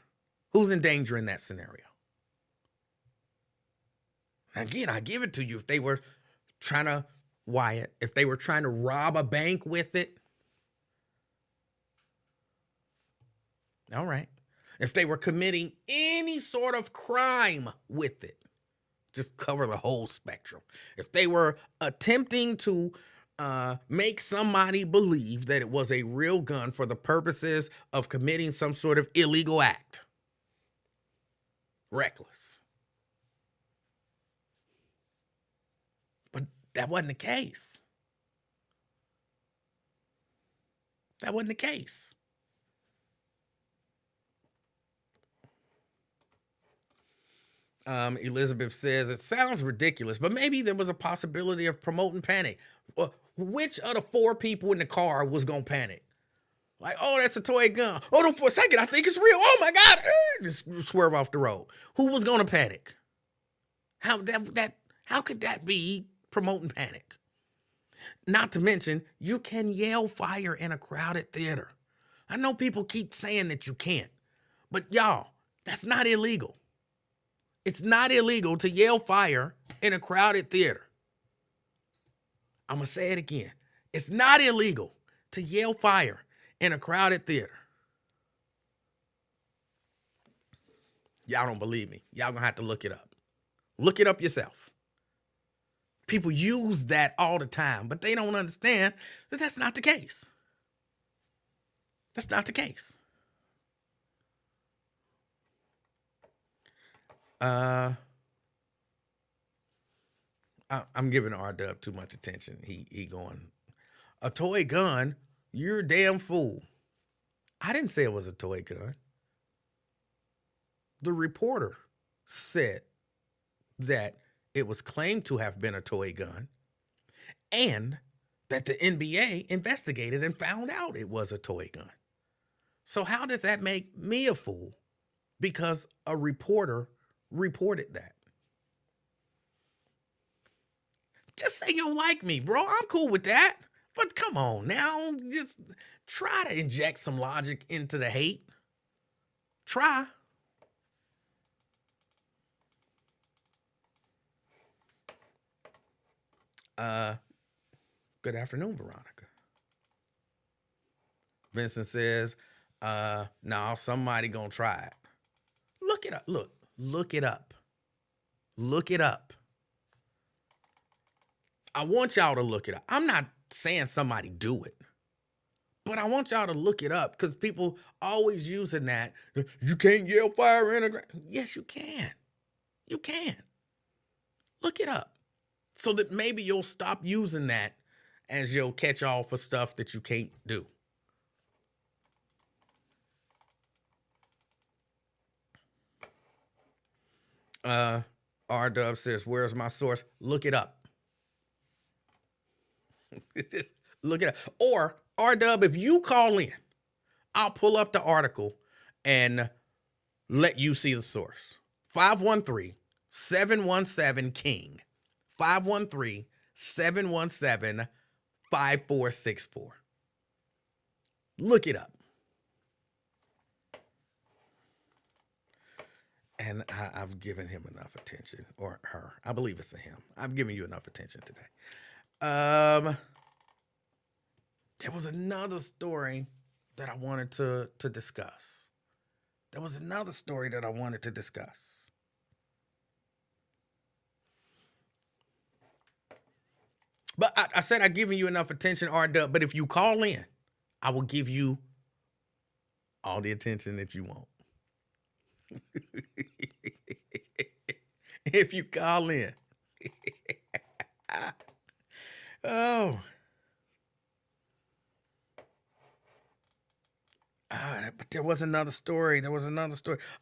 Who's in danger in that scenario? Again, I give it to you. If they were trying to, Wyatt, if they were trying to rob a bank with it, all right. If they were committing any sort of crime with it, just cover the whole spectrum. If they were attempting to make somebody believe that it was a real gun for the purposes of committing some sort of illegal act, reckless. But that wasn't the case. That wasn't the case. Elizabeth says, it sounds ridiculous, but maybe there was a possibility of promoting panic. Which of the 4 people in the car was going to panic? Like, oh, that's a toy gun. Hold on for a second. I think it's real. Oh, my God. Just swerve off the road. Who was going to panic? How could that be promoting panic? Not to mention, you can yell fire in a crowded theater. I know people keep saying that you can't, but y'all, that's not illegal. It's not illegal to yell fire in a crowded theater. I'm going to say it again. It's not illegal to yell fire in a crowded theater. Y'all don't believe me. Y'all going to have to look it up. Look it up yourself. People use that all the time, but they don't understand that that's not the case. That's not the case. I'm giving R-Dub too much attention. He going, a toy gun? You're a damn fool. I didn't say it was a toy gun. The reporter said that it was claimed to have been a toy gun, and that the NBA investigated and found out it was a toy gun. So how does that make me a fool? Because a reporter reported that. Just say you don't like me, bro. I'm cool with that. But come on now, just try to inject some logic into the hate. Try. Good afternoon, Veronica. Vincent says, no, somebody gonna try it. Look it up. Look it up. Look it up. I want y'all to look it up. I'm not saying somebody do it, but I want y'all to look it up because people always using that. You can't yell fire in a ground. Yes, you can. You can. Look it up so that maybe you'll stop using that as your catch-all for stuff that you can't do. R-Dub says, where's my source? Look it up. Just look it up. Or, R-Dub, if you call in, I'll pull up the article and let you see the source. 513-717-KING. 513-717-5464. Look it up. And I've given him enough attention, or her. I believe it's a him. I've given you enough attention today. There was another story that I wanted to discuss. But I said I've given you enough attention, R-Dub, but if you call in, I will give you all the attention that you want. If you call in. Oh. But there was another story.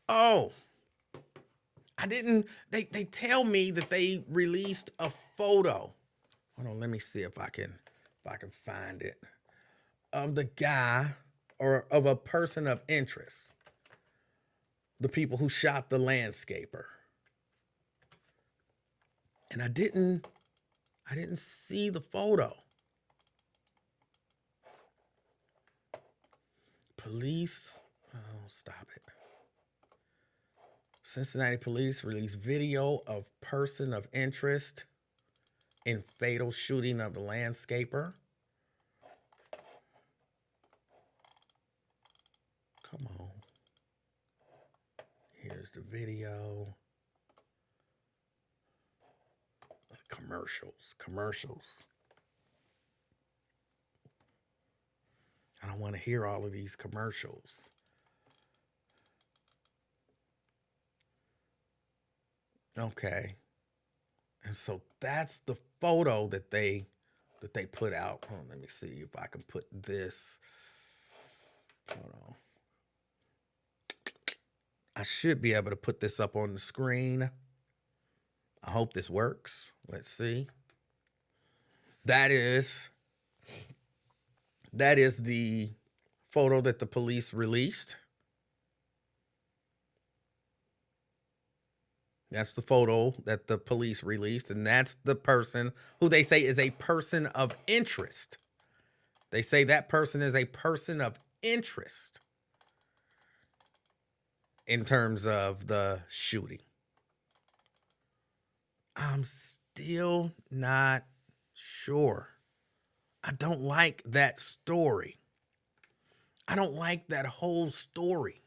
Oh. They tell me that they released a photo. Hold on, let me see if I can find it. Of the guy or of a person of interest. The people who shot the landscaper. And I didn't see the photo. Police, oh, stop it. Cincinnati police released video of person of interest in fatal shooting of the landscaper. Come on. Here's the video. Commercials. I don't want to hear all of these commercials. Okay. And so that's the photo that they put out. Hold on, let me see if I can put this. Hold on. I should be able to put this up on the screen. I hope this works. Let's see. That is the photo that the police released. That's the photo that the police released, and that's the person who they say is a person of interest. They say that person is a person of interest in terms of the shooting. I'm still not sure. I don't like that story. I don't like that whole story.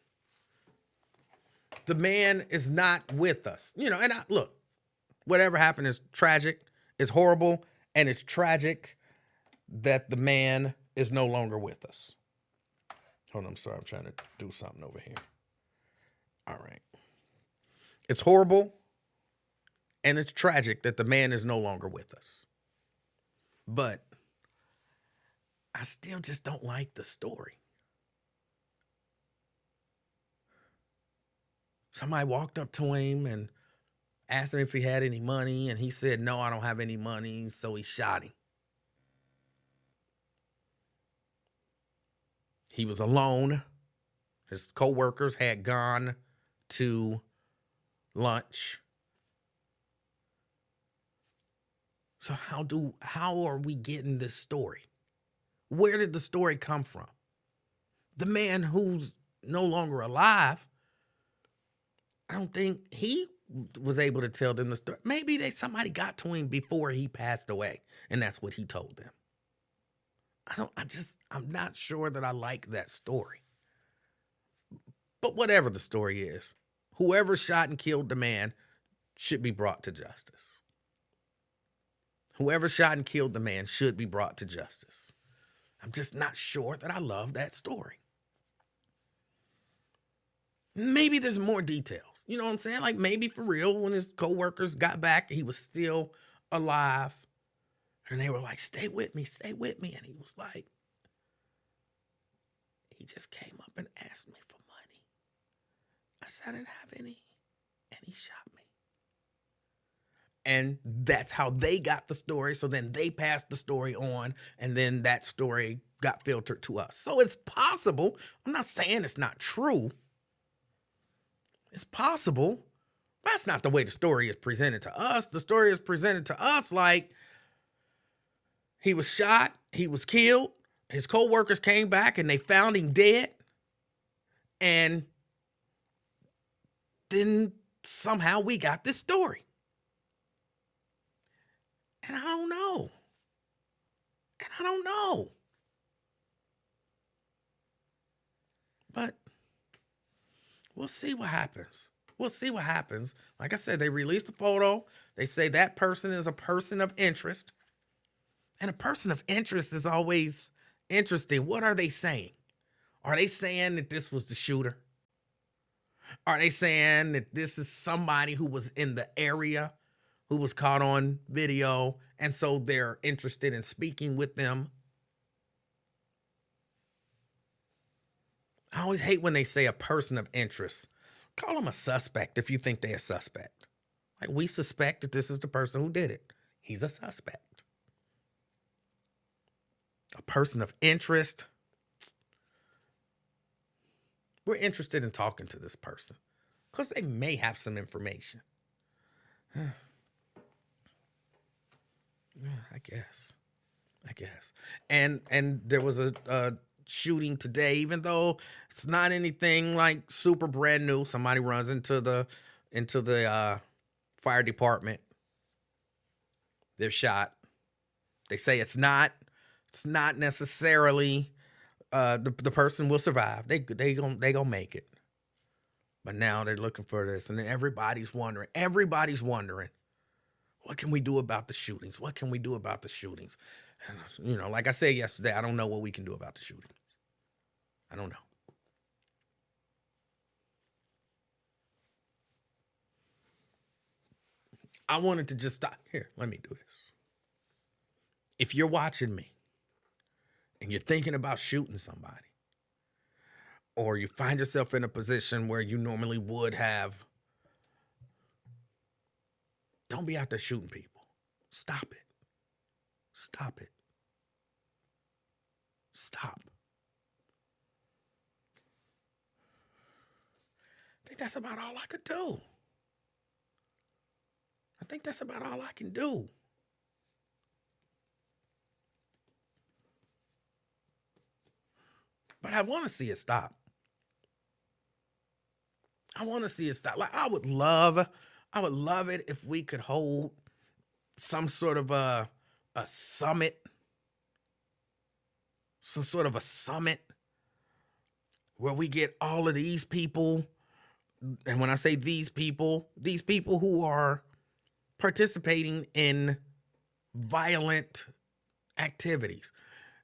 The man is not with us. You know, and look, whatever happened is tragic. It's horrible. And it's tragic that the man is no longer with us. Hold on, I'm sorry. I'm trying to do something over here. All right. It's horrible. And it's tragic that the man is no longer with us. But I still just don't like the story. Somebody walked up to him and asked him if he had any money, and he said, no, I don't have any money, so he shot him. He was alone. His co-workers had gone to lunch. So how are we getting this story? Where did the story come from? The man who's no longer alive, I don't think he was able to tell them the story. Maybe somebody got to him before he passed away, and that's what he told them. I'm not sure that I like that story. But whatever the story is, whoever shot and killed the man should be brought to justice. Whoever shot and killed the man should be brought to justice. I'm just not sure that I love that story. Maybe there's more details. You know what I'm saying? Like maybe for real, when his co-workers got back, he was still alive. And they were like, stay with me, stay with me. And he was like, he just came up and asked me for money. I said I didn't have any. And he shot me. And that's how they got the story. So then they passed the story on. And then that story got filtered to us. So it's possible. I'm not saying it's not true. It's possible. That's not the way the story is presented to us. The story is presented to us like he was shot, he was killed, his co-workers came back and they found him dead. And then somehow we got this story. And I don't know. But we'll see what happens. Like I said, they released a photo. They say that person is a person of interest. And a person of interest is always interesting. What are they saying? Are they saying that this was the shooter? Are they saying that this is somebody who was in the area, who was caught on video, and so they're interested in speaking with them? I always hate when they say a person of interest. Call them a suspect if you think they're a suspect. Like, we suspect that this is the person who did it. He's a suspect. A person of interest. We're interested in talking to this person because they may have some information. I guess. And there was a shooting today, even though it's not anything like super brand new. Somebody runs into the fire department. They're shot. They say it's not necessarily the person will survive. They gonna make it. But now they're looking for this, and then everybody's wondering. What can we do about the shootings? And, you know, like I said yesterday, I don't know what we can do about the shootings. I don't know. I wanted to just stop. Here, let me do this. If you're watching me and you're thinking about shooting somebody, or you find yourself in a position where you normally would have, don't be out there shooting people. Stop it. Stop. I think that's about all I could do. I think that's about all I can do. But I want to see it stop. Like, I would love it if we could hold some sort of a summit, where we get all of these people. And when I say these people who are participating in violent activities,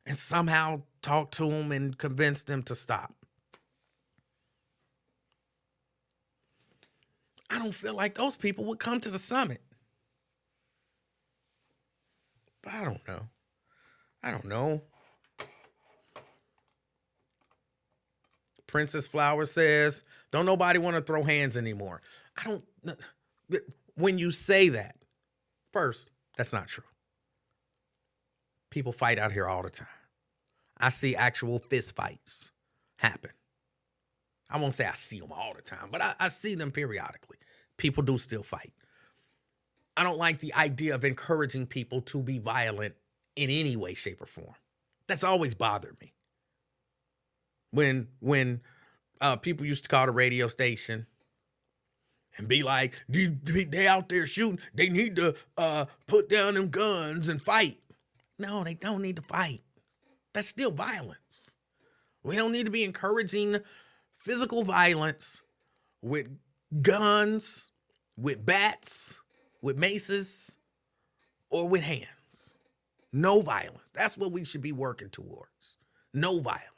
and somehow talk to them and convince them to stop. I don't feel like those people would come to the summit. But I don't know. Princess Flower says, don't nobody want to throw hands anymore. when you say that, first, that's not true. People fight out here all the time. I see actual fist fights happen. I won't say I see them all the time, but I see them periodically. People do still fight. I don't like the idea of encouraging people to be violent in any way, shape, or form. That's always bothered me. When people used to call the radio station and be like, they out there shooting, they need to put down them guns and fight. No, they don't need to fight. That's still violence. We don't need to be encouraging physical violence with guns, with bats, with maces, or with hands. No violence. That's what we should be working towards. No violence.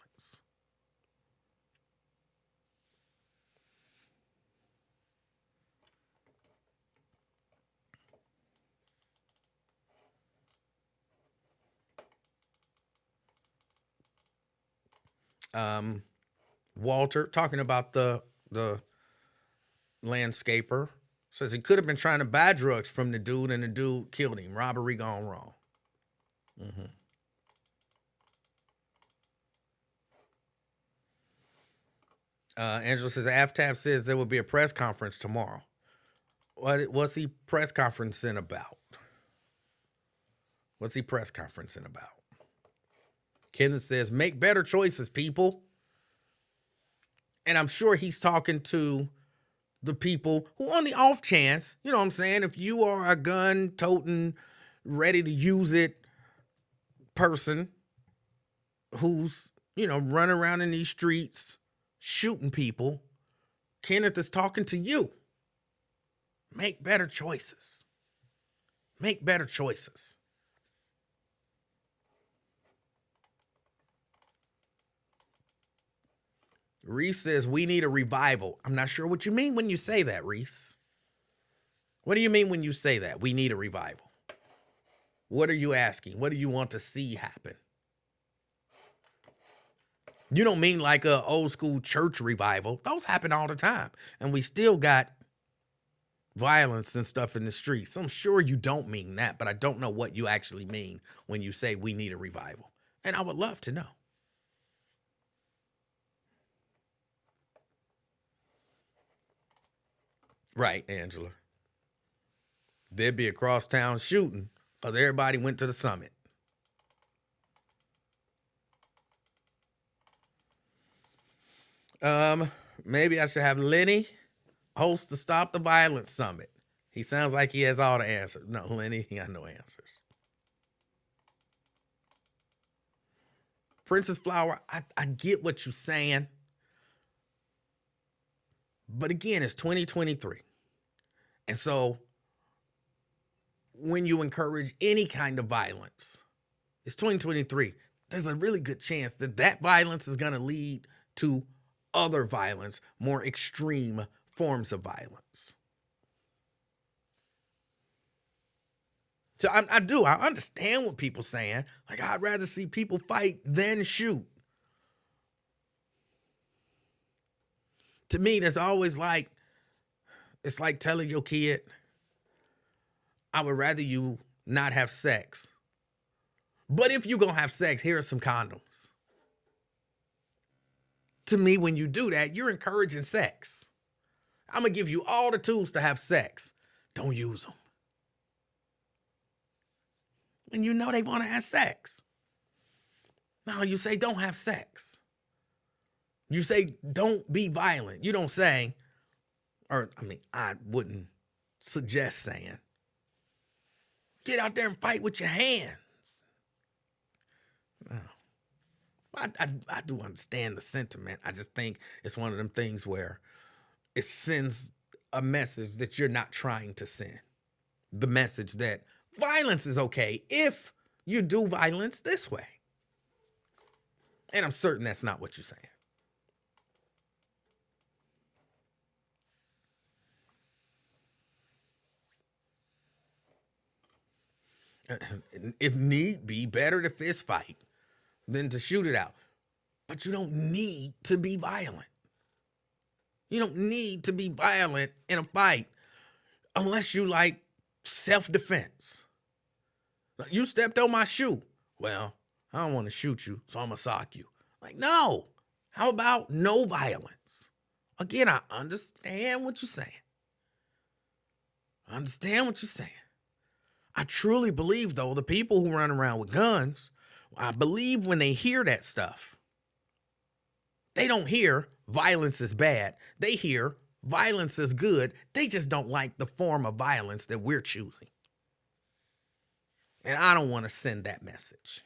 Walter, talking about the landscaper, says he could have been trying to buy drugs from the dude and the dude killed him. Robbery gone wrong. Angela says AFTAB says there will be a press conference tomorrow. What's he press conferencing about? What's he press conferencing about? Kenneth says, make better choices, people. And I'm sure he's talking to the people who, on the off chance, you know what I'm saying, if you are a gun-toting, ready to use it person who's, running around in these streets shooting people, Kenneth is talking to you. Make better choices. Make better choices. Reese says, we need a revival. I'm not sure what you mean when you say that, Reese. What do you mean when you say that? We need a revival. What are you asking? What do you want to see happen? You don't mean like a old school church revival. Those happen all the time. And we still got violence and stuff in the streets. I'm sure you don't mean that, but I don't know what you actually mean when you say we need a revival. And I would love to know. Right, Angela. There'd be a crosstown shooting because everybody went to the summit. Maybe I should have Lenny host the Stop the Violence Summit. He sounds like he has all the answers. No, Lenny, he got no answers. Princess Flower, I get what you're saying. But again, it's 2023. And so when you encourage any kind of violence, it's 2023. There's a really good chance that that violence is going to lead to other violence, more extreme forms of violence. So I understand what people saying. Like, I'd rather see people fight than shoot. To me, that's always like, it's like telling your kid, I would rather you not have sex. But if you're going to have sex, here are some condoms. To me, when you do that, you're encouraging sex. I'm going to give you all the tools to have sex. Don't use them. And you know they want to have sex. No, you say don't have sex. You say, don't be violent. You don't say, I wouldn't suggest saying, get out there and fight with your hands. No. I do understand the sentiment. I just think it's one of them things where it sends a message that you're not trying to send. The message that violence is okay if you do violence this way. And I'm certain that's not what you're saying. If need be, better to fist fight than to shoot it out. But you don't need to be violent. You don't need to be violent in a fight. unless you like self-defense. Like, you stepped on my shoe. Well, I don't want to shoot you, so I'm going to sock you. Like, no. How about no violence? Again, I understand what you're saying. I understand what you're saying. I truly believe, though, the people who run around with guns, I believe when they hear that stuff, they don't hear violence is bad. They hear violence is good. They just don't like the form of violence that we're choosing. And I don't want to send that message.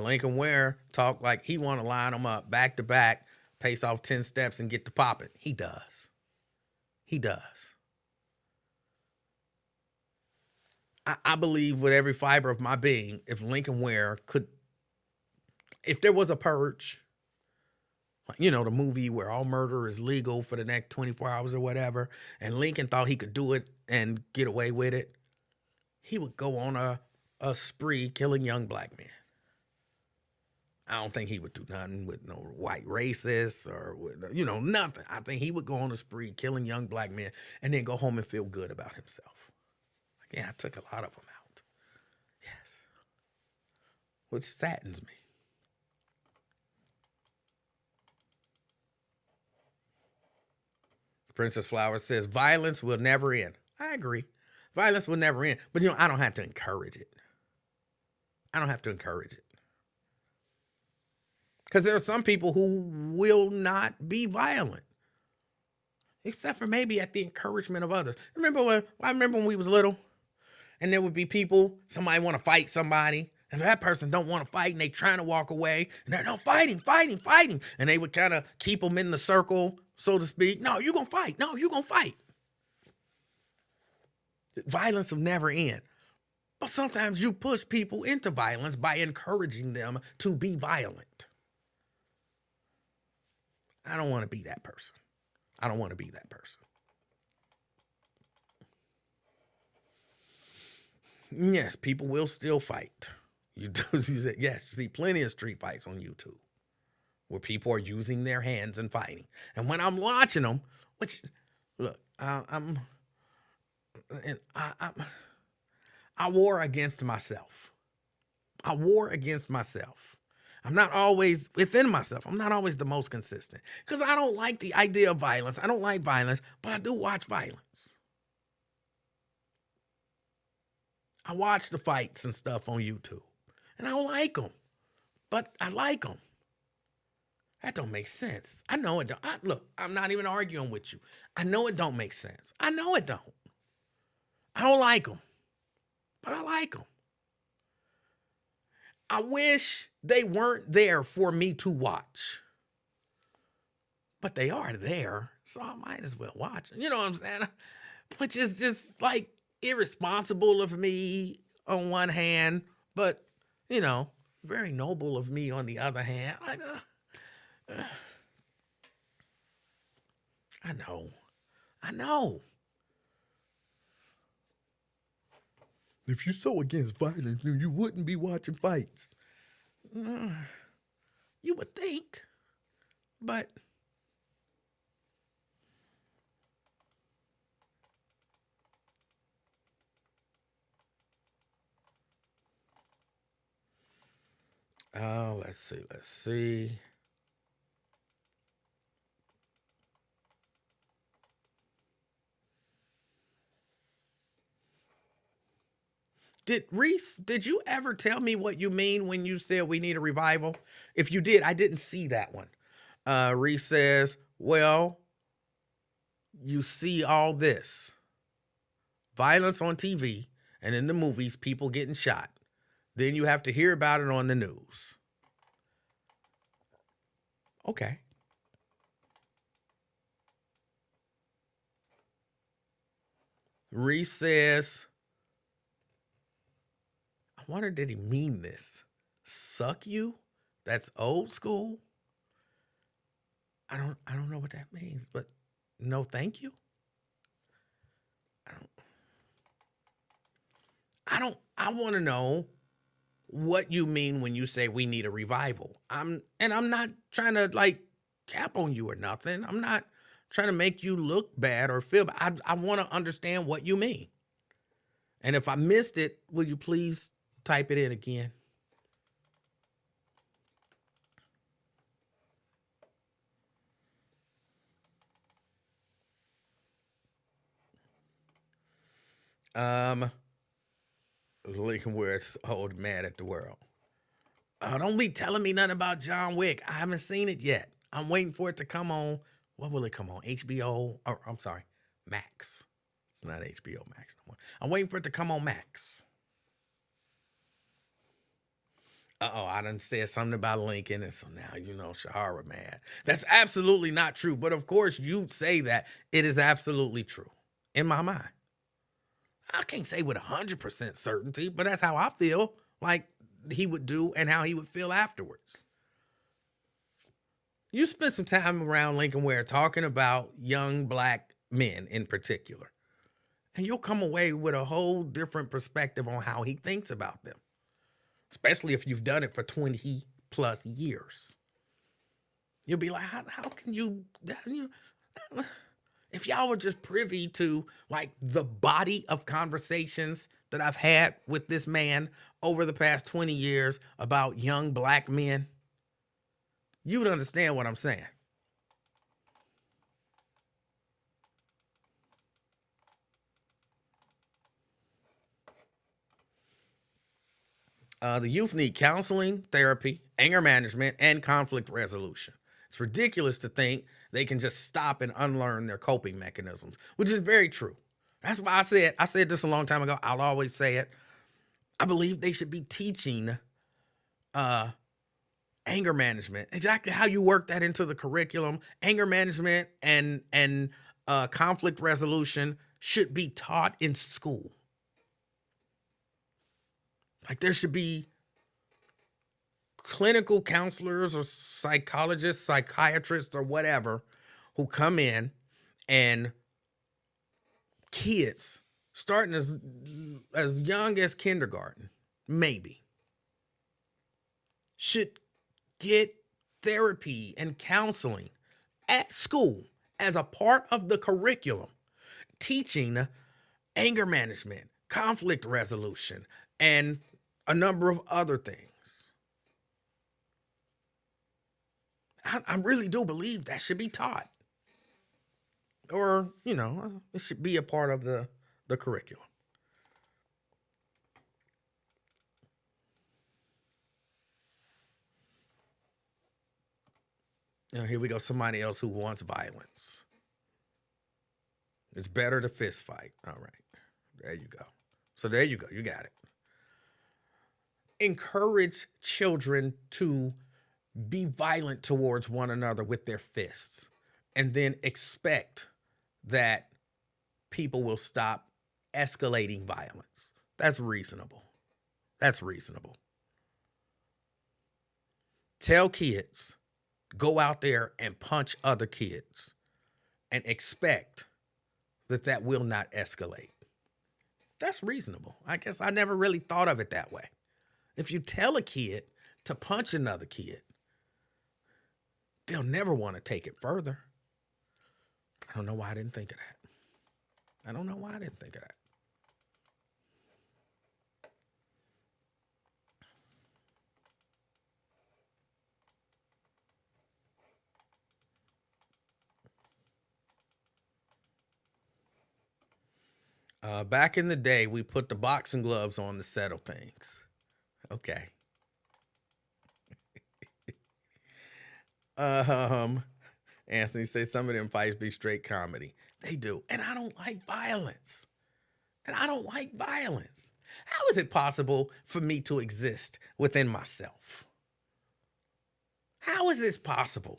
Lincoln Ware talked like he want to line them up back to back, pace off 10 steps and get to popping. He does. He does. I believe with every fiber of my being, if Lincoln Ware could, if there was a purge, you know, the movie where all murder is legal for the next 24 hours or whatever, and Lincoln thought he could do it and get away with it, he would go on a spree killing young black men. I don't think he would do nothing with no white racists or, with, you know, nothing. I think he would go on a spree killing young black men and then go home and feel good about himself. Like, yeah, I took a lot of them out. Yes. Which saddens me. Princess Flowers says, violence will never end. I agree. Violence will never end. But, you know, I don't have to encourage it. I don't have to encourage it. Because there are some people who will not be violent. Except for maybe at the encouragement of others. I remember when we was little, and there would be people, somebody want to fight somebody, and that person don't want to fight, and they trying to walk away, and they're, no, fighting. And they would kind of keep them in the circle, so to speak. No, you're going to fight. No, you're going to fight. Violence will never end. But sometimes you push people into violence by encouraging them to be violent. I don't want to be that person. I don't want to be that person. Yes, people will still fight. You do. He said, yes, you see plenty of street fights on YouTube where people are using their hands and fighting. And when I'm watching them, which, look, I war against myself. I war against myself. I'm not always within myself. I'm not always the most consistent because I don't like the idea of violence. I don't like violence, but I do watch violence. I watch the fights and stuff on YouTube, and I don't like them, but I like them. That don't make sense. I know it don't. Look, I'm not even arguing with you. I know it don't make sense. I know it don't. I don't like them, but I like them. I wish they weren't there for me to watch, but they are there, so I might as well watch. You know what I'm saying? Which is just like irresponsible of me on one hand, but, you know, very noble of me on the other hand. I know. If you're so against violence, then you wouldn't be watching fights. You would think, but let's see. Did you ever tell me what you mean when you said we need a revival? If you did, I didn't see that one. Reese says, well, you see all this violence on TV and in the movies, people getting shot. Then you have to hear about it on the news. Okay. Reese says, I wonder, did he mean this? Suck you? That's old school. I don't know what that means, but no, thank you. I want to know what you mean when you say we need a revival. I'm not trying to like cap on you or nothing. I'm not trying to make you look bad or feel bad. I want to understand what you mean. And if I missed it, will you please type it in again? Lincoln Ware's old mad at the world. Don't be telling me nothing about John Wick. I haven't seen it yet. I'm waiting for it to come on. What will it come on? HBO? Or I'm sorry, Max. It's not HBO Max no more. I'm waiting for it to come on Max. I done said something about Lincoln, and so now you know Shahara mad. That's absolutely not true. But of course, you say that. It is absolutely true in my mind. I can't say with 100% certainty, but that's how I feel like he would do and how he would feel afterwards. You spent some time around Lincoln Ware talking about young black men in particular, and you'll come away with a whole different perspective on how he thinks about them, especially if you've done it for 20 plus years. You'll be like, how can you if y'all were just privy to like the body of conversations that I've had with this man over the past 20 years about young black men, you would understand what I'm saying. The youth need counseling, therapy, anger management, and conflict resolution. It's ridiculous to think they can just stop and unlearn their coping mechanisms, which is very true. That's why I said this a long time ago. I'll always say it. I believe they should be teaching anger management, exactly how you work that into the curriculum. Anger management and conflict resolution should be taught in school. Like there should be clinical counselors or psychologists, psychiatrists, or whatever who come in, and kids starting as young as kindergarten, maybe, should get therapy and counseling at school as a part of the curriculum, teaching anger management, conflict resolution, and a number of other things. I really do believe that should be taught. Or, it should be a part of the curriculum. Now, here we go. Somebody else who wants violence. It's better to fist fight. All right. There you go. So there you go. You got it. Encourage children to be violent towards one another with their fists, and then expect that people will stop escalating violence. That's reasonable. That's reasonable. Tell kids, go out there and punch other kids, and expect that will not escalate. That's reasonable. I guess I never really thought of it that way. If you tell a kid to punch another kid, they'll never want to take it further. I don't know why I didn't think of that. I don't know why I didn't think of that. Back in the day, we put the boxing gloves on to settle things. Okay. Anthony says some of them fights be straight comedy. They do. And I don't like violence. How is it possible for me to exist within myself? How is this possible?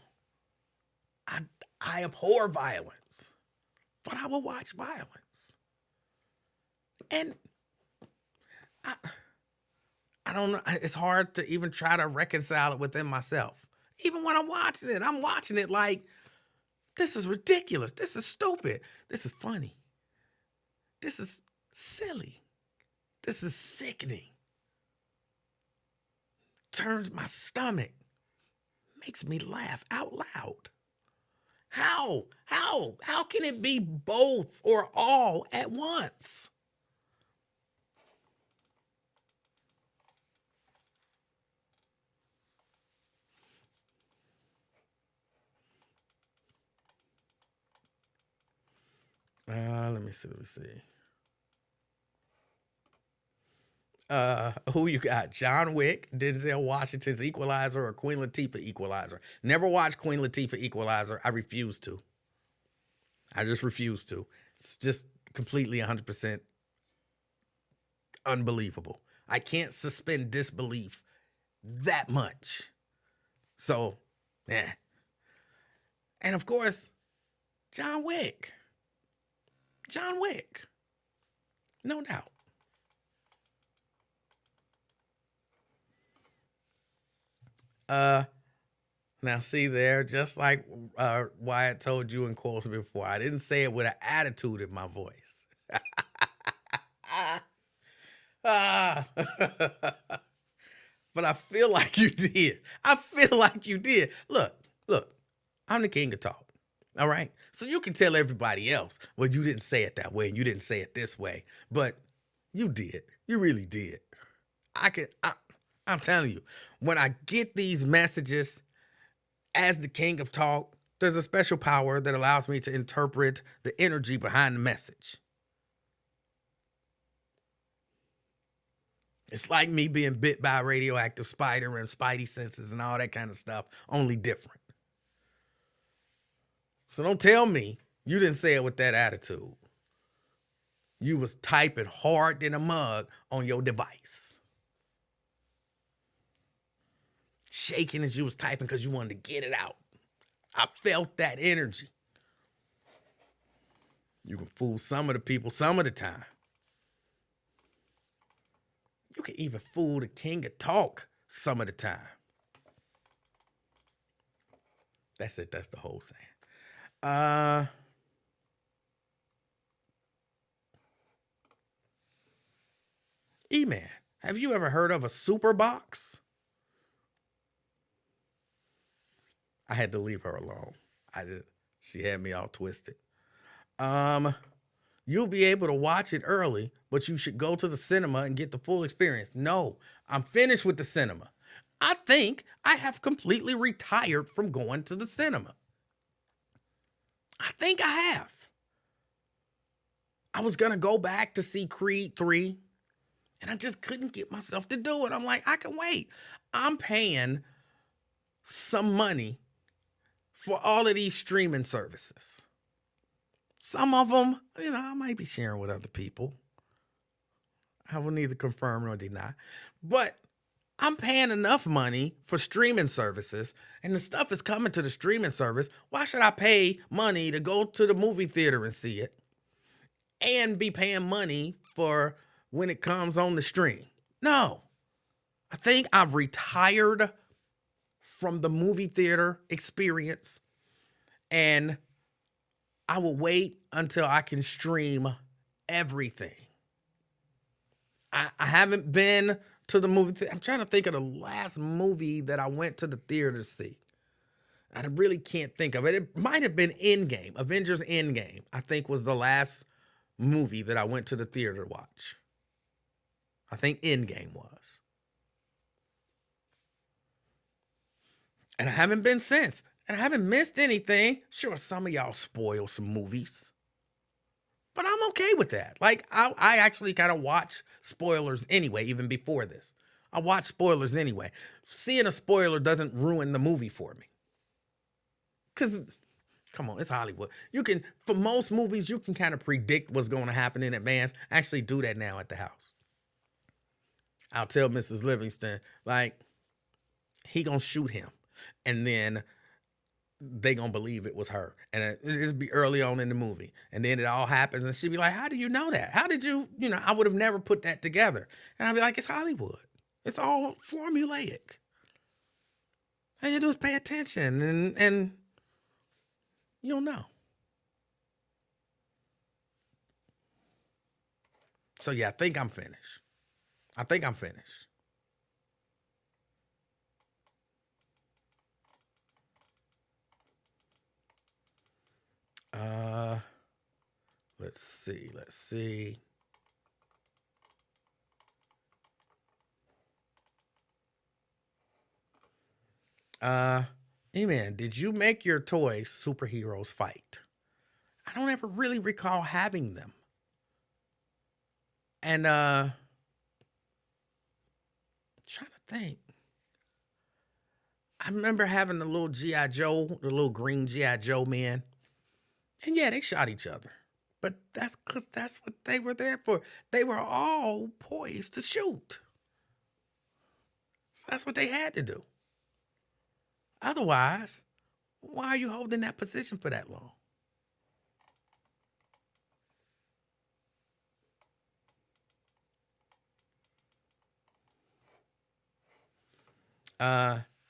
I abhor violence, but I will watch violence. And I don't know. It's hard to even try to reconcile it within myself. Even when I'm watching it like, this is ridiculous. This is stupid. This is funny. This is silly. This is sickening. Turns my stomach. Makes me laugh out loud. How can it be both or all at once? Let me see. Let me see. Who you got? John Wick, Denzel Washington's Equalizer, or Queen Latifah Equalizer? Never watched Queen Latifah Equalizer. I refuse to. I just refuse to. It's just completely 100% unbelievable. I can't suspend disbelief that much. So, yeah. And of course, John Wick. John Wick. No doubt. Uh, Now see there, just like Wyatt told you in quotes before, I didn't say it with an attitude in my voice. Ah. But I feel like you did. I feel like you did. Look, I'm the king of talk. All right. So you can tell everybody else, well, you didn't say it that way and you didn't say it this way. But you did. You really did. I'm telling you, when I get these messages as the king of talk, there's a special power that allows me to interpret the energy behind the message. It's like me being bit by a radioactive spider and spidey senses and all that kind of stuff, only different. So don't tell me you didn't say it with that attitude. You was typing hard than a mug on your device. Shaking as you was typing because you wanted to get it out. I felt that energy. You can fool some of the people some of the time. You can even fool the king of talk some of the time. That's it. That's the whole saying. E-Man, have you ever heard of a super box? I had to leave her alone. She had me all twisted. You'll be able to watch it early, but you should go to the cinema and get the full experience. No, I'm finished with the cinema. I think I have completely retired from going to the cinema. I think I have. I was going to go back to see Creed 3, and I just couldn't get myself to do it. I'm like, I can wait. I'm paying some money for all of these streaming services. Some of them, I might be sharing with other people. I will neither confirm nor deny. But I'm paying enough money for streaming services, and the stuff is coming to the streaming service. Why should I pay money to go to the movie theater and see it and be paying money for when it comes on the stream? No. I think I've retired from the movie theater experience, and I will wait until I can stream everything. I haven't been to the movie theater. I'm trying to think of the last movie that I went to the theater to see. I really can't think of it. It might have been Endgame. Avengers Endgame, I think, was the last movie that I went to the theater to watch. I think Endgame was. And I haven't been since. And I haven't missed anything. Sure, some of y'all spoil some movies. But I'm okay with that. Like, I actually kind of watch spoilers anyway, even before this. I watch spoilers anyway. Seeing a spoiler doesn't ruin the movie for me. Because, come on, it's Hollywood. For most movies, you can kind of predict what's going to happen in advance. I actually do that now at the house. I'll tell Mrs. Livingston, like, he gonna shoot him. And then they gonna believe it was her. And it'll be early on in the movie. And then it all happens and she'd be like, how do you know that? How did you, I would have never put that together. And I'd be like, it's Hollywood. It's all formulaic. All you do is pay attention and you'll know. So yeah, I think I'm finished. Uh, let's see. Let's see. E-Man, did you make your toys superheroes fight? I don't ever really recall having them. And trying to think. I remember having the little G.I. Joe, the little green G.I. Joe man. And yeah, they shot each other. But that's because that's what they were there for. They were all poised to shoot. So that's what they had to do. Otherwise, why are you holding that position for that long?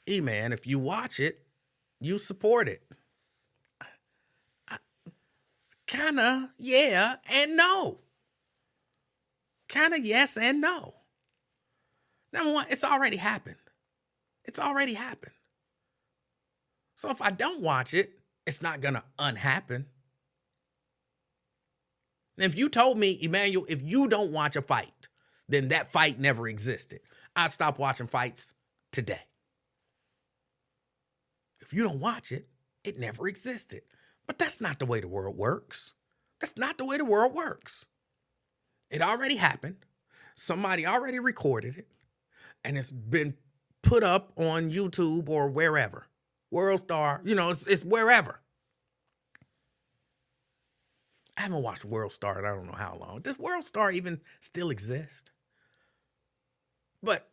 E-Man, if you watch it, you support it. Kinda, yeah, and no. Kinda yes and no. Number one, it's already happened. It's already happened. So if I don't watch it, it's not gonna unhappen. And if you told me, Emmanuel, if you don't watch a fight, then that fight never existed. I stopped watching fights today. If you don't watch it, it never existed. But that's not the way the world works. That's not the way the world works. It already happened. Somebody already recorded it, and it's been put up on YouTube or wherever. World Star, it's wherever. I haven't watched World Star in I don't know how long. Does World Star even still exist? But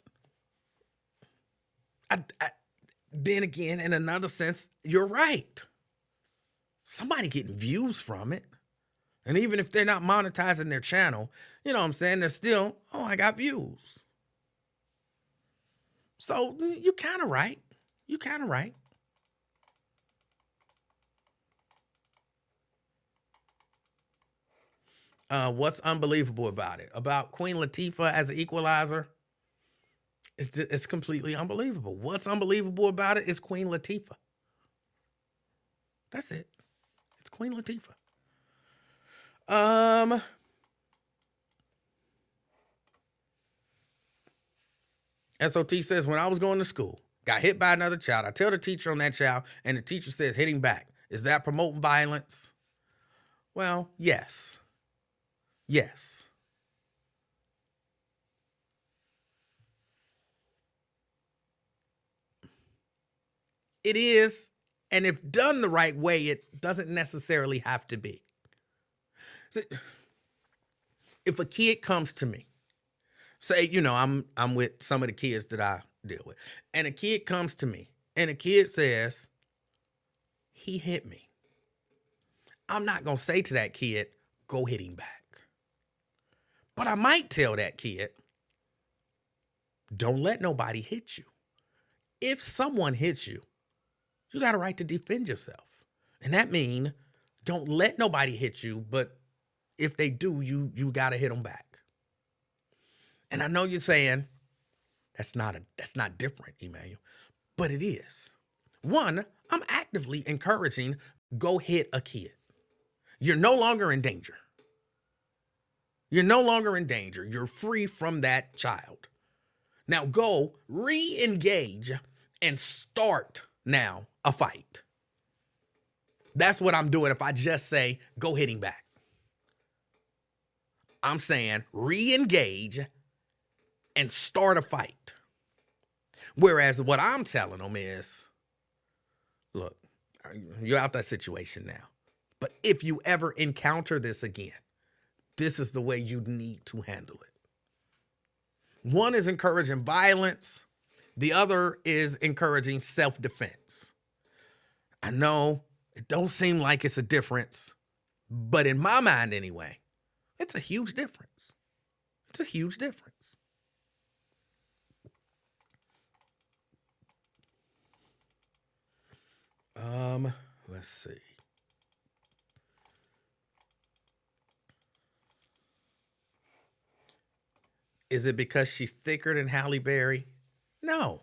then again, in another sense, you're right. Somebody getting views from it. And even if they're not monetizing their channel, you know what I'm saying? They're still, I got views. So you're kind of right. You're kind of right. What's unbelievable about it? About Queen Latifah as an equalizer? It's completely unbelievable. What's unbelievable about it is Queen Latifah. That's it. It's Queen Latifah. SOT says, when I was going to school, got hit by another child. I tell the teacher on that child, and the teacher says, hit him back. Is that promoting violence? Well, yes. Yes. It is, and if done the right way, it doesn't necessarily have to be. So, if a kid comes to me, say, I'm with some of the kids that I deal with, and a kid comes to me, and a kid says, he hit me. I'm not going to say to that kid, go hit him back. But I might tell that kid, don't let nobody hit you. If someone hits you, you got a right to defend yourself. And that means don't let nobody hit you, but if they do, you got to hit them back. And I know you're saying, that's not different, Emanuel, but it is. One, I'm actively encouraging, go hit a kid. You're no longer in danger. You're no longer in danger. You're free from that child. Now go re-engage and start now a fight. That's what I'm doing if I just say, go hit him back. I'm saying re-engage and start a fight. Whereas what I'm telling them is, look, you're out that situation now. But if you ever encounter this again, this is the way you need to handle it. One is encouraging violence. The other is encouraging self-defense. I know it don't seem like it's a difference, but in my mind anyway, it's a huge difference. It's a huge difference. Let's see. Is it because she's thicker than Halle Berry? No.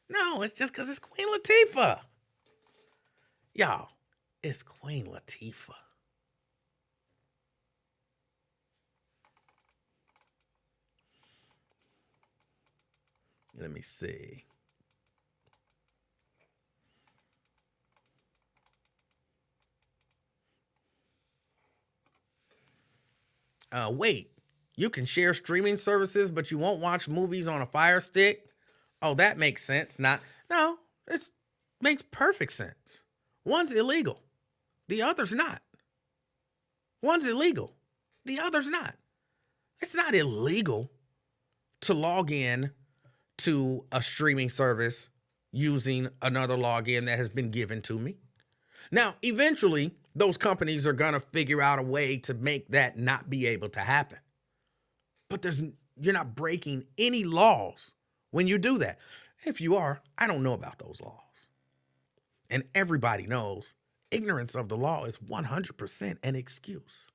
No, it's just because it's Queen Latifah. Y'all, It's Queen Latifah. Let me see. Wait, you can share streaming services, but you won't watch movies on a Fire Stick? Oh, that makes sense. No, it makes perfect sense. One's illegal, the other's not. One's illegal, the other's not. It's not illegal to log in to a streaming service using another login that has been given to me. Now, eventually, those companies are going to figure out a way to make that not be able to happen. But you're not breaking any laws when you do that. If you are, I don't know about those laws. And everybody knows ignorance of the law is 100% an excuse.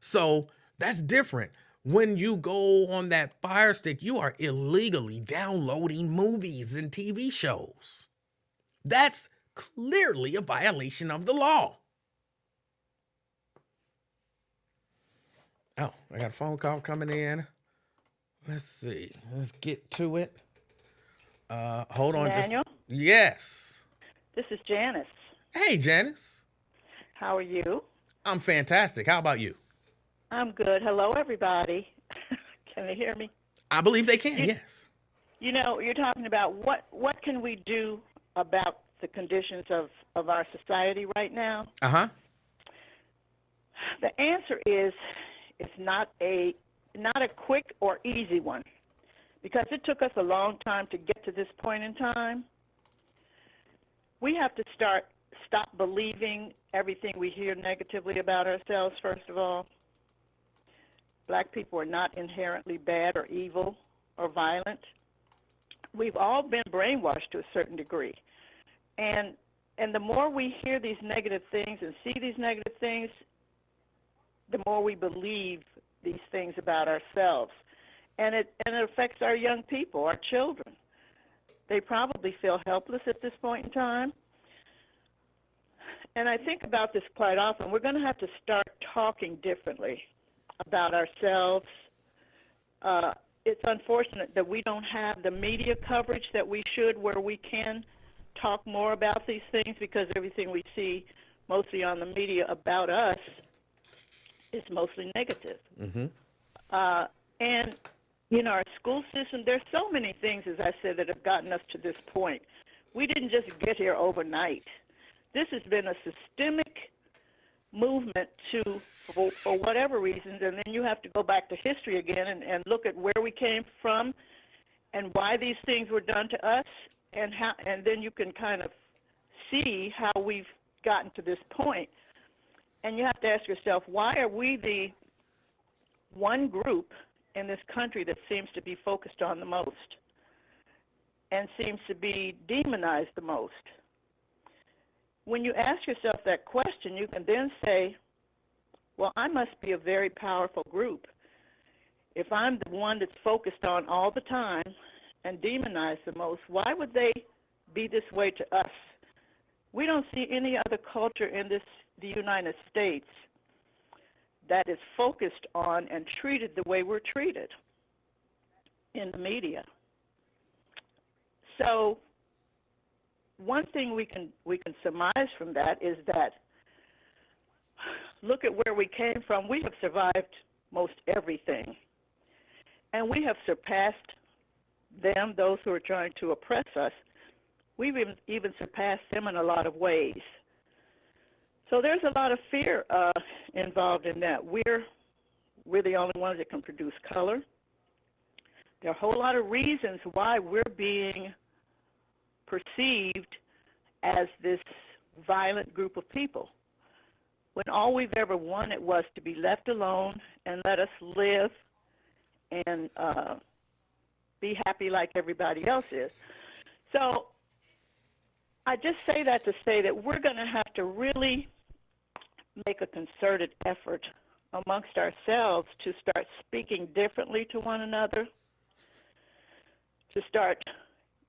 So that's different. When you go on that Fire Stick, you are illegally downloading movies and TV shows. That's clearly a violation of the law. Oh, I got a phone call coming in. Let's see. Let's get to it. Hold on. Emanuel? Yes. This is Janice. Hey, Janice. How are you? I'm fantastic. How about you? I'm good. Hello, everybody. Can they hear me? I believe they can, yes. You know, you're talking about what can we do about the conditions of our society right now? Uh-huh. The answer is it's not a quick or easy one, because it took us a long time to get to this point in time. We have to stop believing everything we hear negatively about ourselves, first of all. Black people are not inherently bad or evil or violent. We've all been brainwashed to a certain degree. And the more we hear these negative things and see these negative things, the more we believe these things about ourselves. And it affects our young people, our children. They probably feel helpless at this point in time. And I think about this quite often. We're going to have to start talking differently about ourselves. It's unfortunate that we don't have the media coverage that we should, where we can talk more about these things, because everything we see mostly on the media about us is mostly negative. Mm-hmm. And, you know, our school system, there's so many things, as I said, that have gotten us to this point. We didn't just get here overnight. This has been a systemic movement for whatever reasons, and then you have to go back to history again and look at where we came from and why these things were done to us, and then you can kind of see how we've gotten to this point. And you have to ask yourself, why are we the one group in this country that seems to be focused on the most and seems to be demonized the most? When you ask yourself that question, you can then say, well, I must be a very powerful group. If I'm the one that's focused on all the time and demonized the most, why would they be this way to us? We don't see any other culture in the United States that is focused on and treated the way we're treated in the media. So one thing we can surmise from that is that, look at where we came from. We have survived most everything, and we have surpassed them, those who are trying to oppress us. We've even surpassed them in a lot of ways. So there's a lot of fear involved in that. We're the only ones that can produce color. There are a whole lot of reasons why we're being perceived as this violent group of people, when all we've ever wanted was to be left alone and let us live and be happy like everybody else is. So I just say that to say that we're going to have to really make a concerted effort amongst ourselves to start speaking differently to one another, to start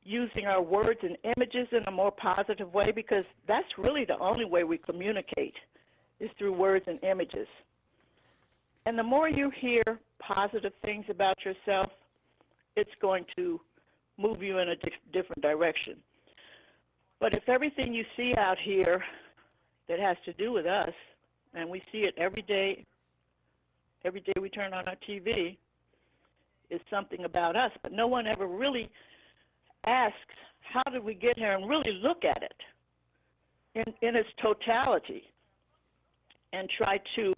using our words and images in a more positive way, because that's really the only way we communicate is through words and images. And the more you hear positive things about yourself, it's going to move you in a different direction. But if everything you see out here that has to do with us, and we see it every day we turn on our TV, is something about us, but no one ever really asks, how did we get here, and really look at it in its totality and try to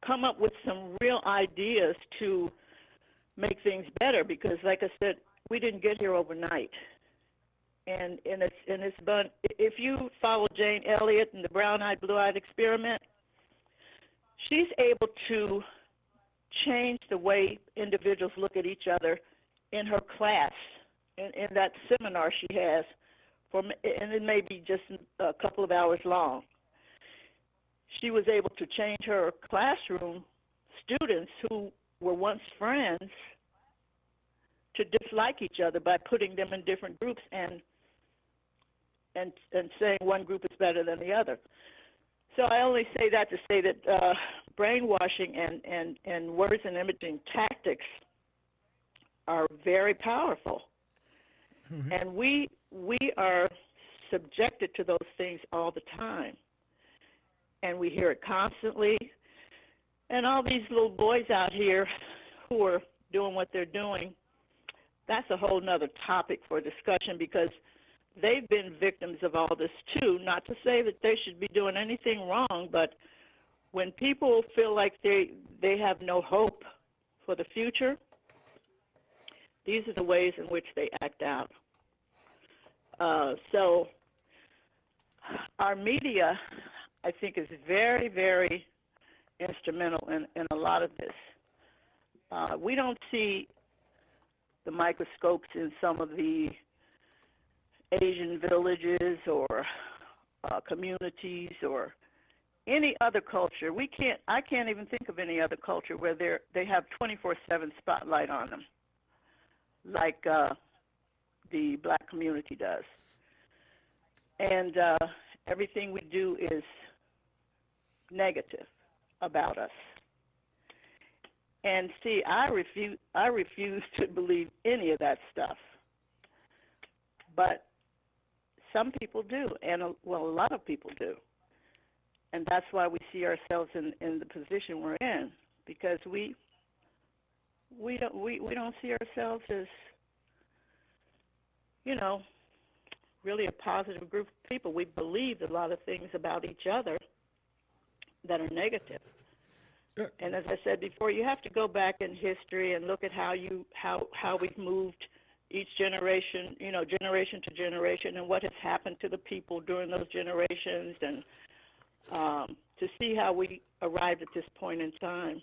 come up with some real ideas to make things better, because like I said, we didn't get here overnight. And if you follow Jane Elliott and the brown-eyed, blue-eyed experiment, she's able to change the way individuals look at each other in her class, in that seminar she has, and it may be just a couple of hours long. She was able to change her classroom students who were once friends to dislike each other by putting them in different groups and saying one group is better than the other. So I only say that to say that brainwashing and words and imaging tactics are very powerful. Mm-hmm. And we are subjected to those things all the time. And we hear it constantly. And all these little boys out here who are doing what they're doing, that's a whole nother topic for discussion, because they've been victims of all this too. Not to say that they should be doing anything wrong, but when people feel like they have no hope for the future, these are the ways in which they act out. So our media, I think, is very, very instrumental in a lot of this. We don't see the microscopes in some of the Asian villages or communities or any other culture. I can't even think of any other culture where they have 24/7 spotlight on them, like the black community does. And everything we do is negative about us. And see, I refuse to believe any of that stuff. But some people do, and a lot of people do. And that's why we see ourselves in the position we're in, because we don't see ourselves as, really a positive group of people. We believe a lot of things about each other that are negative. And as I said before, you have to go back in history and look at how we've moved each generation, generation to generation, and what has happened to the people during those generations, and to see how we arrived at this point in time.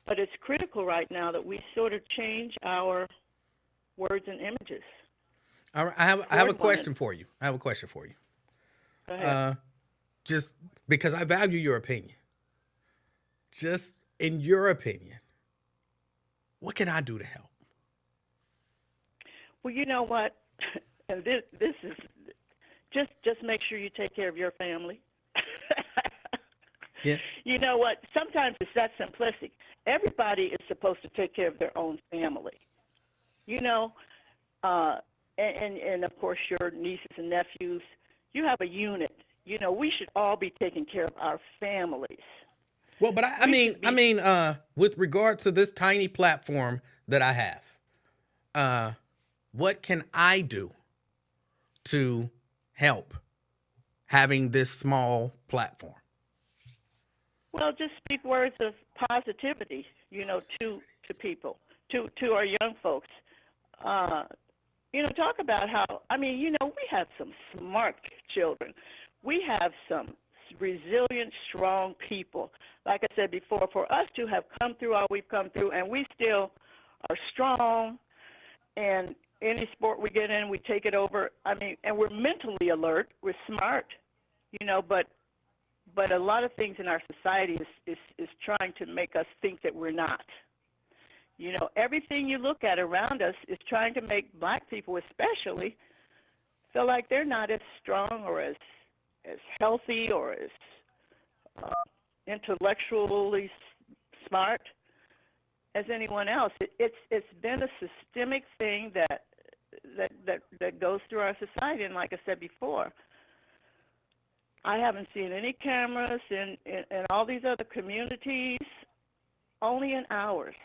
But it's critical right now that we sort of change our words and images. All right, I have a question for you. Go ahead. Just because I value your opinion. Just in your opinion, what can I do to help? Well, you know what? And this is just make sure you take care of your family. Yeah. You know what? Sometimes it's that simplistic. Everybody is supposed to take care of their own family. And of course your nieces and nephews. You have a unit. We should all be taking care of our families. Well, but I mean, with regard to this tiny platform that I have, what can I do to help having this small platform? Well, just speak words of positivity, to people, to our young folks. Talk about how, we have some smart children. We have some resilient, strong people. Like I said before, for us to have come through all we've come through, and we still are strong, and any sport we get in, we take it over. And we're mentally alert. We're smart, but a lot of things in our society is trying to make us think that we're not. You know, everything you look at around us is trying to make black people especially feel like they're not as strong or as healthy or as uh, intellectually smart as anyone else. It's been a systemic thing that goes through our society. And like I said before, I haven't seen any cameras in all these other communities, only in ours.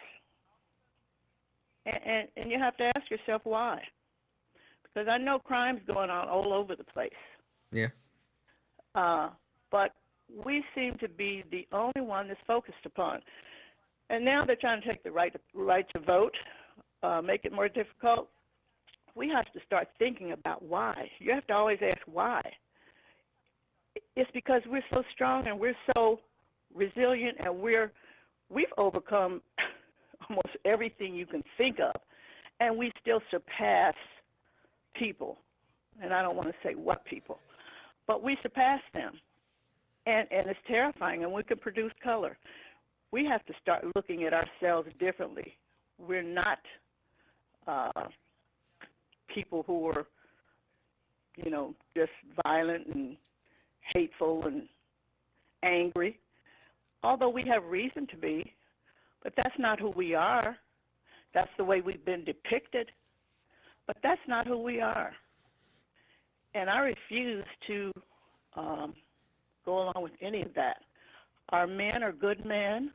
And you have to ask yourself why. Because I know crime's going on all over the place. Yeah. But we seem to be the only one that's focused upon. And now they're trying to take the right to vote, make it more difficult. We have to start thinking about why. You have to always ask why. It's because we're so strong and we're so resilient, and we've overcome almost everything you can think of, and we still surpass people. And I don't want to say what people, but we surpass them. And it's terrifying, and we can produce color. We have to start looking at ourselves differently. We're not people who are, just violent and hateful and angry, although we have reason to be, but that's not who we are. That's the way we've been depicted, but that's not who we are. And I refuse to go along with any of that. Our men are good men.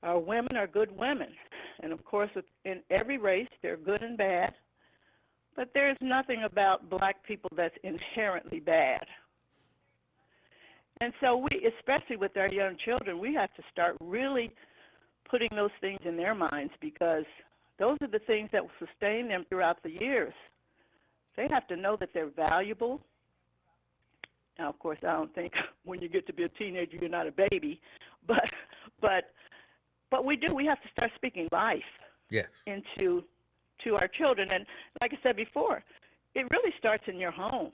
Our women are good women. And, of course, in every race, they're good and bad. But there's nothing about black people that's inherently bad. And so we, especially with our young children, we have to start really putting those things in their minds, because those are the things that will sustain them throughout the years. They have to know that they're valuable. Now, of course, I don't think when you get to be a teenager you're not a baby, but we do. We have to start speaking life into our children. And like I said before, it really starts in your home.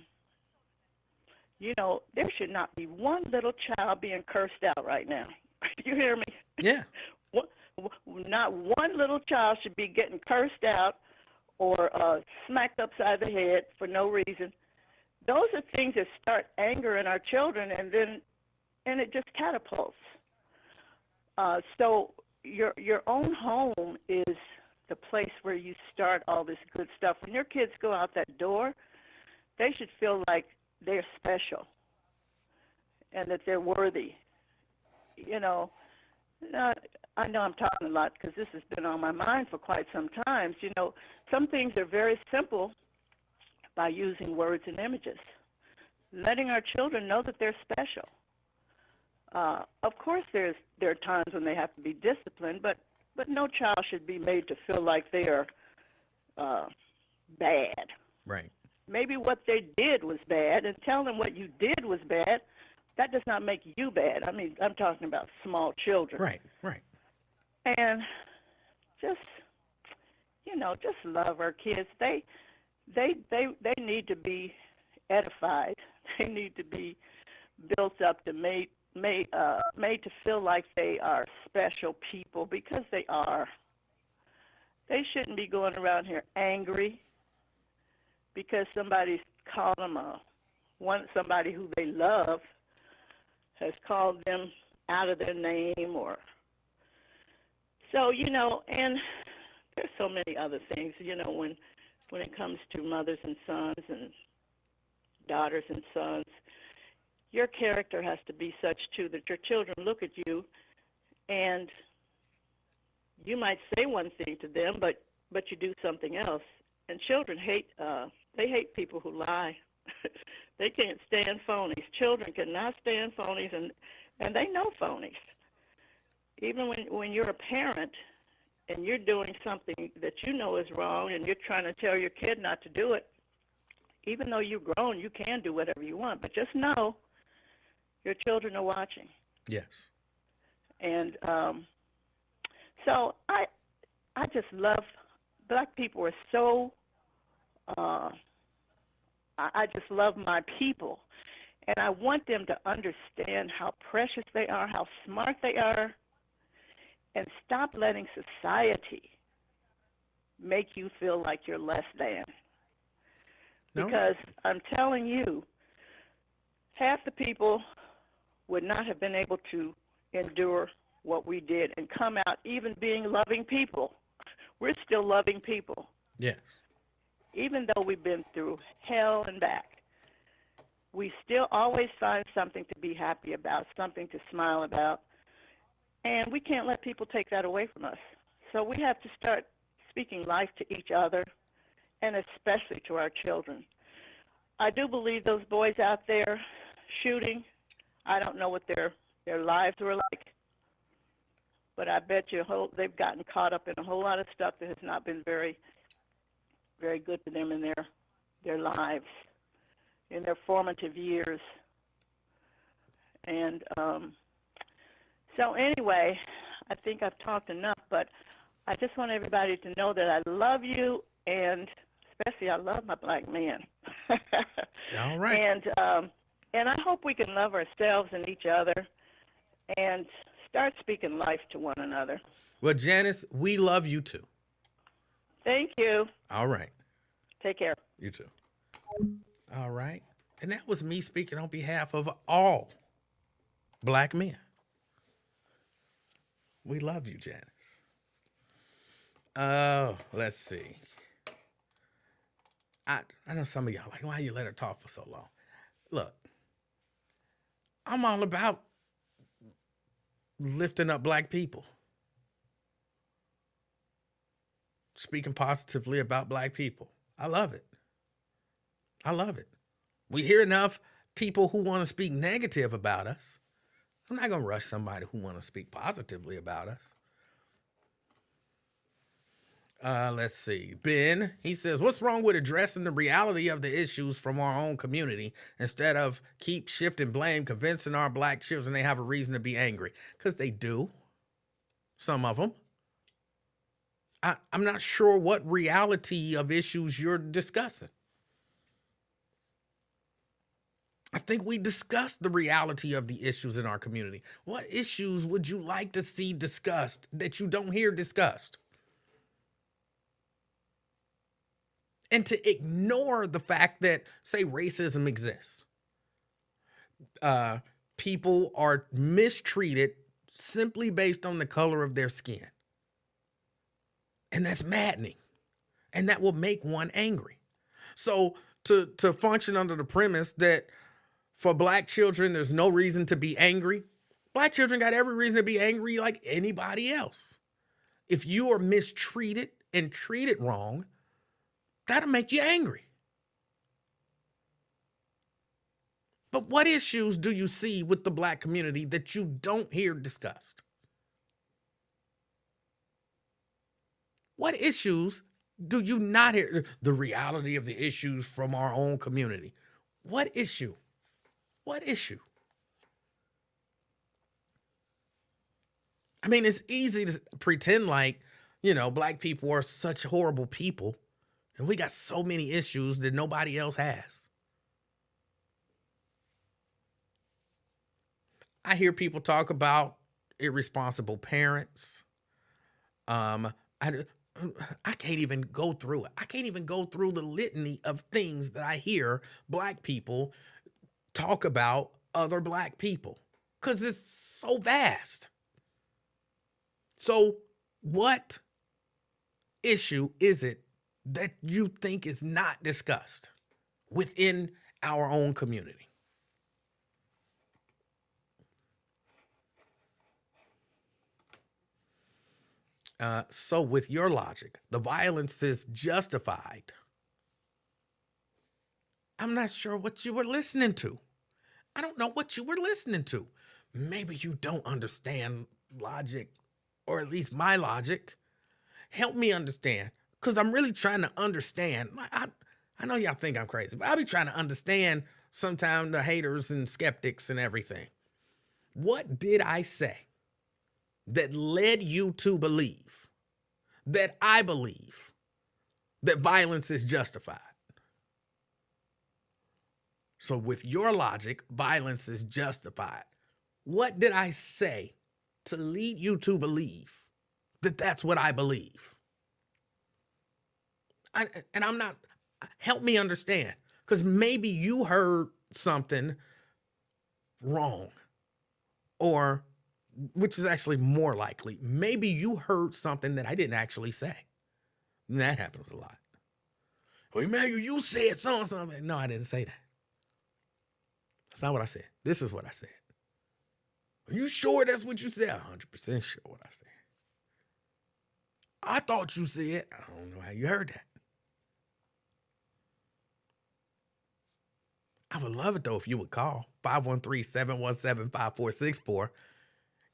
There should not be one little child being cursed out right now. You hear me? Yeah. Not one little child should be getting cursed out or smacked upside the head for no reason. Those are things that start anger in our children, and it just catapults. So your own home is the place where you start all this good stuff. When your kids go out that door, they should feel like they're special and that they're worthy. I know I'm talking a lot because this has been on my mind for quite some time. Some things are very simple by using words and images, letting our children know that they're special. Of course, there are times when they have to be disciplined, but no child should be made to feel like they are bad. Right. Maybe what they did was bad, and tell them what you did was bad. That does not make you bad. I mean, I'm talking about small children. Right. And just love our kids. They need to be edified. They need to be built up, to made to feel like they are special people, because they are. They shouldn't be going around here angry because somebody's called them somebody who they love has called them out of their name, or so, and there's so many other things, when it comes to mothers and sons and daughters and sons. Your character has to be such, too, that your children look at you and you might say one thing to them, but you do something else. And children hate people who lie. They can't stand phonies. Children cannot stand phonies, and they know phonies. Even when you're a parent and you're doing something that you know is wrong and you're trying to tell your kid not to do it, even though you're grown, you can do whatever you want. But just know your children are watching. Yes. And so I just love, black people are so, I just love my people. And I want them to understand how precious they are, how smart they are, and stop letting society make you feel like you're less than. No. Because I'm telling you, half the people would not have been able to endure what we did and come out even being loving people. We're still loving people, Yes. even though we've been through hell and back. We still always find something to be happy about, something to smile about, and we can't let people take that away from us. So we have to start speaking life to each other, and especially to our children. I do believe those boys out there shooting, I don't know what their lives were like, but I bet you they've gotten caught up in a whole lot of stuff that has not been very, very good to them in their lives, in their formative years. And so anyway, I think I've talked enough, but I just want everybody to know that I love you, and especially I love my black men. All right. And I hope we can love ourselves and each other and start speaking life to one another. Well, Janice, we love you too. Thank you. All right. Take care. You too. All right. And that was me speaking on behalf of all black men. We love you, Janice. Let's see. I know some of y'all like, why you let her talk for so long? Look, I'm all about lifting up black people. Speaking positively about black people. I love it. I love it. We hear enough people who want to speak negative about us. I'm not going to rush somebody who want to speak positively about us. Let's see. Ben, he says, what's wrong with addressing the reality of the issues from our own community instead of keep shifting blame, convincing our black children they have a reason to be angry? Because they do. Some of them. I'm not sure what reality of issues you're discussing. I think we discussed the reality of the issues in our community. What issues would you like to see discussed that you don't hear discussed? And to ignore the fact that, say, racism exists. People are mistreated simply based on the color of their skin. And that's maddening. And that will make one angry. So to function under the premise that for black children, there's no reason to be angry. Black children got every reason to be angry like anybody else. If you are mistreated and treated wrong, that'll make you angry. But what issues do you see with the black community that you don't hear discussed? What issues do you not hear? The reality of the issues from our own community. What issue? What issue? I mean, it's easy to pretend like, black people are such horrible people. And we got so many issues that nobody else has. I hear people talk about irresponsible parents. I can't even go through it. I can't even go through the litany of things that I hear black people talk about other black people because it's so vast. So what issue is it that you think is not discussed within our own community? So with your logic, the violence is justified. I'm not sure what you were listening to. I don't know what you were listening to. Maybe you don't understand logic, or at least my logic. Help me understand. Because I'm really trying to understand. I know y'all think I'm crazy, but I'll be trying to understand sometimes the haters and skeptics and everything. What did I say that led you to believe that I believe that violence is justified? So with your logic, violence is justified. What did I say to lead you to believe that that's what I believe. And I'm not, help me understand, because maybe you heard something wrong, or which is actually more likely, maybe you heard something that I didn't actually say. And that happens a lot. Well, Emanuel, you said something. No, I didn't say that. That's not what I said. This is what I said. Are you sure that's what you said? 100% sure what I said. I thought you said, I don't know how you heard that. I would love it though if you would call 513-717-5464.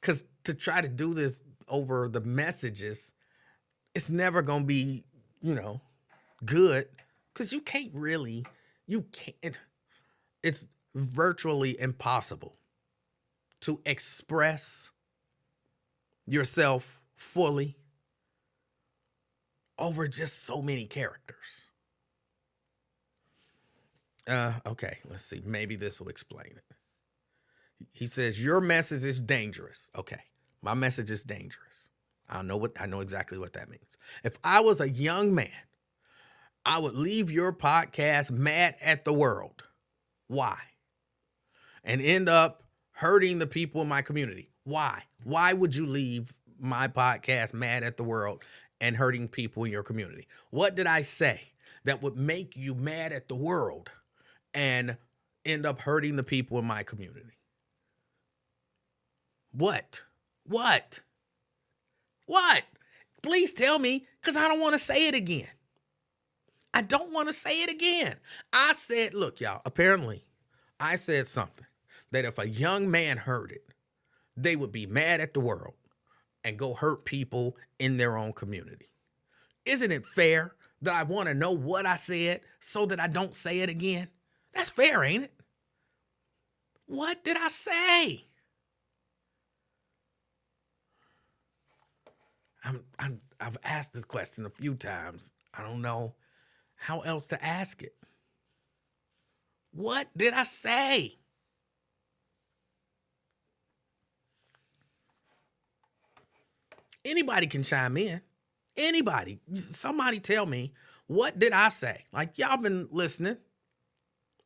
Because to try to do this over the messages, it's never going to be, good. Because you can't, it's virtually impossible to express yourself fully over just so many characters. Okay, let's see. Maybe this will explain it. He says, your message is dangerous. Okay, my message is dangerous. I know exactly what that means. If I was a young man, I would leave your podcast mad at the world. Why? And end up hurting the people in my community. Why? Why would you leave my podcast mad at the world and hurting people in your community? What did I say that would make you mad at the world and end up hurting the people in my community? What? Please tell me, because I don't want to say it again. I don't want to say it again. I said, look, y'all, apparently I said something that if a young man heard it, they would be mad at the world and go hurt people in their own community. Isn't it fair that I want to know what I said so that I don't say it again? That's fair, ain't it? What did I say? I've asked this question a few times. I don't know how else to ask it. What did I say? Anybody can chime in. Anybody. Somebody tell me, what did I say? Like, y'all been listening.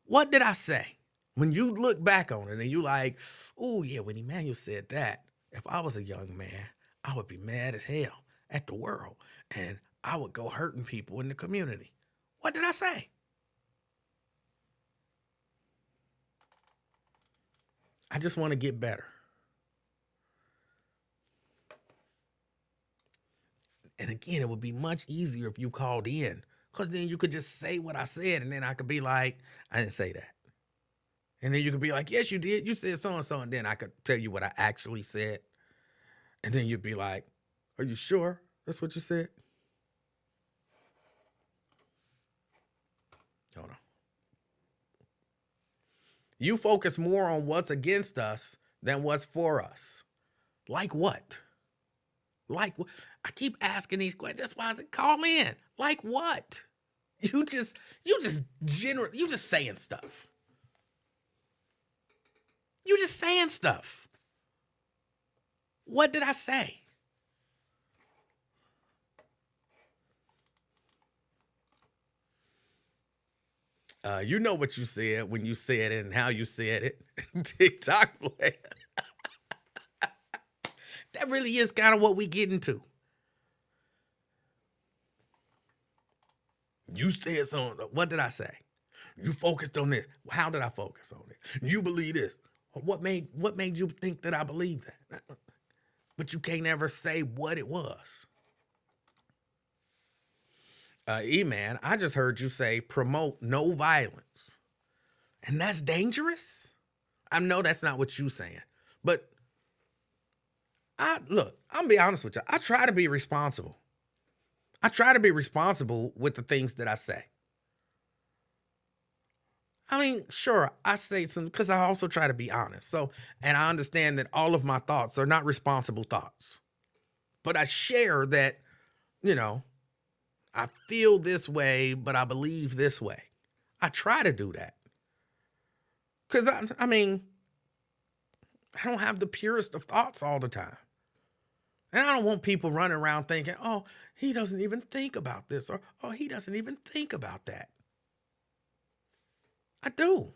What did I say? When you look back on it and you like, oh yeah, when Emanuel said that, if I was a young man, I would be mad as hell at the world and I would go hurting people in the community. What did I say? I just want to get better. And again, it would be much easier if you called in, because then you could just say what I said and then I could be like, I didn't say that. And then you could be like, yes, you did. You said so-and-so. And then I could tell you what I actually said. And then you'd be like, are you sure that's what you said? Hold on. You focus more on what's against us than what's for us. Like what? Like what? I keep asking these questions. That's why I said call in. Like what? You just saying stuff. You just saying stuff. What did I say? You know what you said when you said it and how you said it. TikTok player. That really is kind of what we get into. You said something. What did I say? You focused on this. How did I focus on it? You believe this. What made you think that I believe that? But you can't ever say what it was. E-Man, I just heard you say promote no violence. And that's dangerous? I know that's not what you're saying. But I'm gonna be honest with you. I try to be responsible. I try to be responsible with the things that I say. I mean, sure, I say some because I also try to be honest. So, and I understand that all of my thoughts are not responsible thoughts. But I share that, I feel this way, but I believe this way. I try to do that. Because, I don't have the purest of thoughts all the time. And I don't want people running around thinking, oh, he doesn't even think about this, or oh, he doesn't even think about that. I do.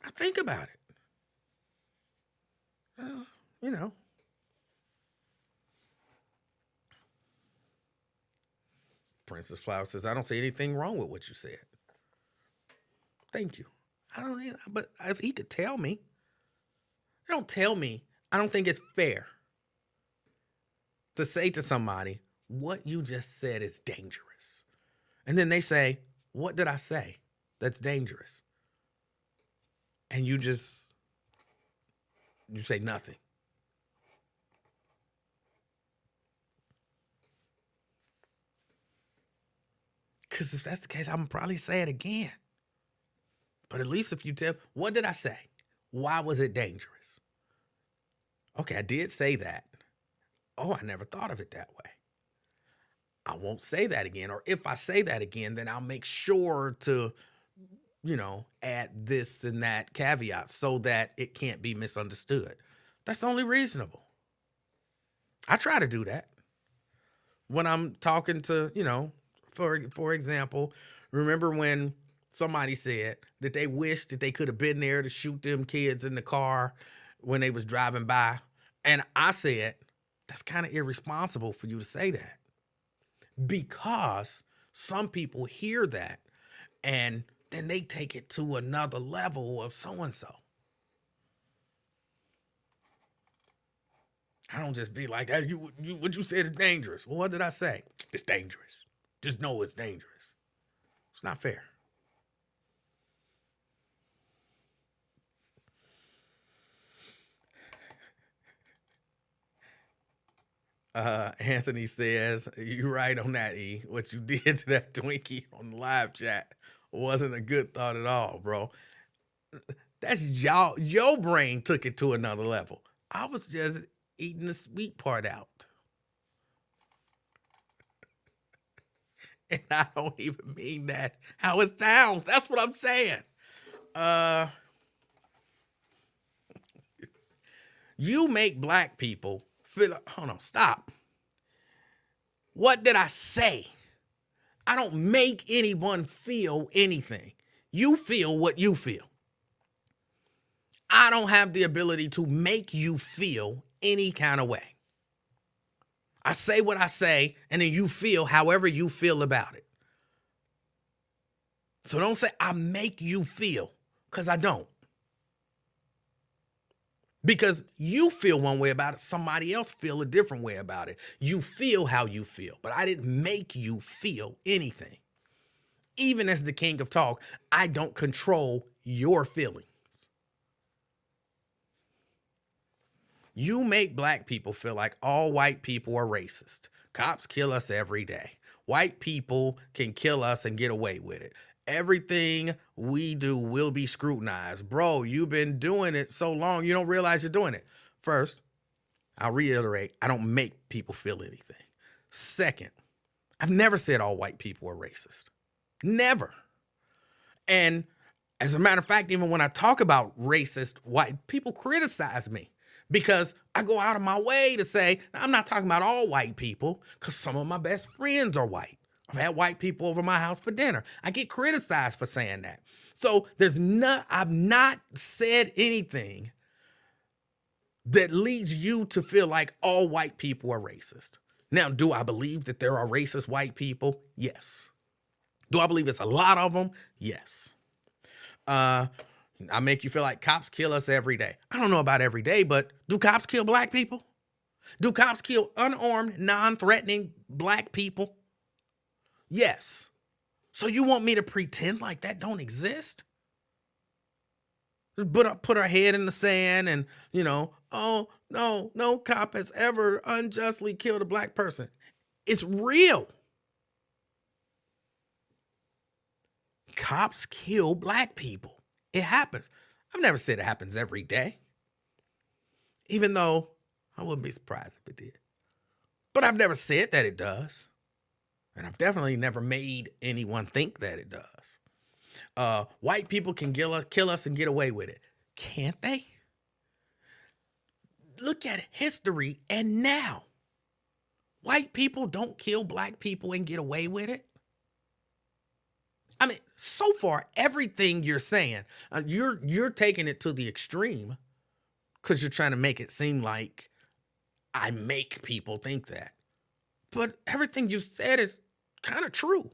I think about it. You know. Princess Flower says, I don't see anything wrong with what you said. Thank you. I don't, but if he could tell me, don't tell me. I don't think it's fair to say to somebody, what you just said is dangerous. And then they say, what did I say that's dangerous? And you say nothing. Because if that's the case, I'm going to probably say it again. But at least if you tell, what did I say? Why was it dangerous? Okay, I did say that. Oh, I never thought of it that way. I won't say that again. Or if I say that again, then I'll make sure to, add this and that caveat so that it can't be misunderstood. That's only reasonable. I try to do that when I'm talking to, for example, remember when somebody said that they wished that they could have been there to shoot them kids in the car when they was driving by. And I said, that's kind of irresponsible for you to say that, because some people hear that and then they take it to another level of so-and-so. I don't just be like, hey, what you said is dangerous. Well, what did I say? It's dangerous. Just know it's dangerous. It's not fair. Anthony says, you're right on that, E. What you did to that Twinkie on the live chat wasn't a good thought at all, bro. That's your brain took it to another level. I was just eating the sweet part out. And I don't even mean that how it sounds. That's what I'm saying. You make black people feel, hold on, stop. What did I say? I don't make anyone feel anything. You feel what you feel. I don't have the ability to make you feel any kind of way. I say what I say, and then you feel however you feel about it. So don't say I make you feel, because I don't. Because you feel one way about it, somebody else feel a different way about it. You feel how you feel, but I didn't make you feel anything. Even as the king of talk, I don't control your feelings. You make black people feel like all white people are racist. Cops kill us every day. White people can kill us and get away with it. Everything we do will be scrutinized. Bro, you've been doing it so long, you don't realize you're doing it. First, I'll reiterate, I don't make people feel anything. Second, I've never said all white people are racist. Never. And as a matter of fact, even when I talk about racist white, people criticize me because I go out of my way to say, I'm not talking about all white people, because some of my best friends are white. I've had white people over my house for dinner. I get criticized for saying that. So I've not said anything that leads you to feel like all white people are racist. Now, do I believe that there are racist white people? Yes. Do I believe it's a lot of them? Yes. I make you feel like cops kill us every day. I don't know about every day, but do cops kill black people? Do cops kill unarmed, non-threatening black people? Yes. So you want me to pretend like that don't exist? Put our head in the sand and, oh, no cop has ever unjustly killed a black person. It's real. Cops kill black people. It happens. I've never said it happens every day, even though I wouldn't be surprised if it did. But I've never said that it does. And I've definitely never made anyone think that it does. White people can kill us and get away with it. Can't they? look at history and now. White people don't kill black people and get away with it. I mean, so far, everything you're saying, you're taking it to the extreme because you're trying to make it seem like I make people think that. But everything you said is kind of true.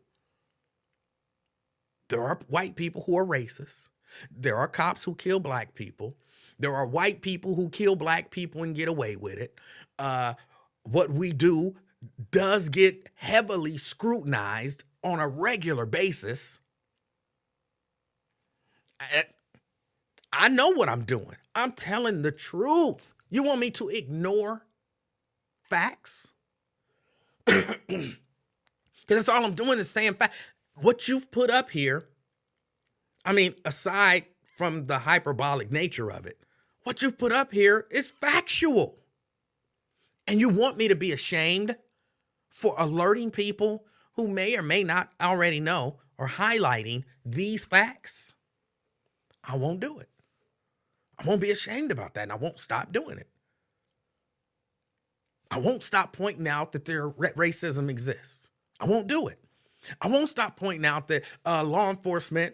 There are white people who are racist. There are cops who kill black people. There are white people who kill black people and get away with it. What we do does get heavily scrutinized on a regular basis. I know what I'm doing. I'm telling the truth. You want me to ignore facts? Because that's all I'm doing is saying facts. What you've put up here, I mean, aside from the hyperbolic nature of it, what you've put up here is factual. And you want me to be ashamed for alerting people who may or may not already know or highlighting these facts? I won't do it. I won't be ashamed about that, and I won't stop doing it. I won't stop pointing out that racism exists. I won't do it. I won't stop pointing out that law enforcement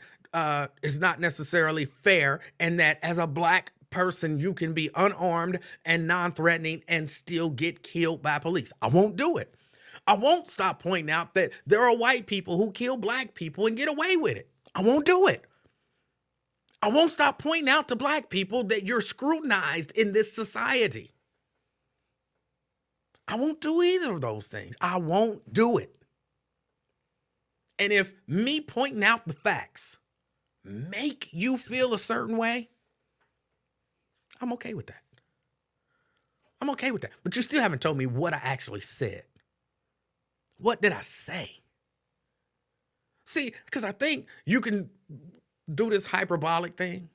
is not necessarily fair, and that as a black person, you can be unarmed and non-threatening and still get killed by police. I won't do it. I won't stop pointing out that there are white people who kill black people and get away with it. I won't do it. I won't stop pointing out to black people that you're scrutinized in this society. I won't do either of those things. I won't do it. And if me pointing out the facts make you feel a certain way, I'm okay with that. I'm okay with that. But you still haven't told me what I actually said. What did I say? See, because I think you can do this hyperbolic thing,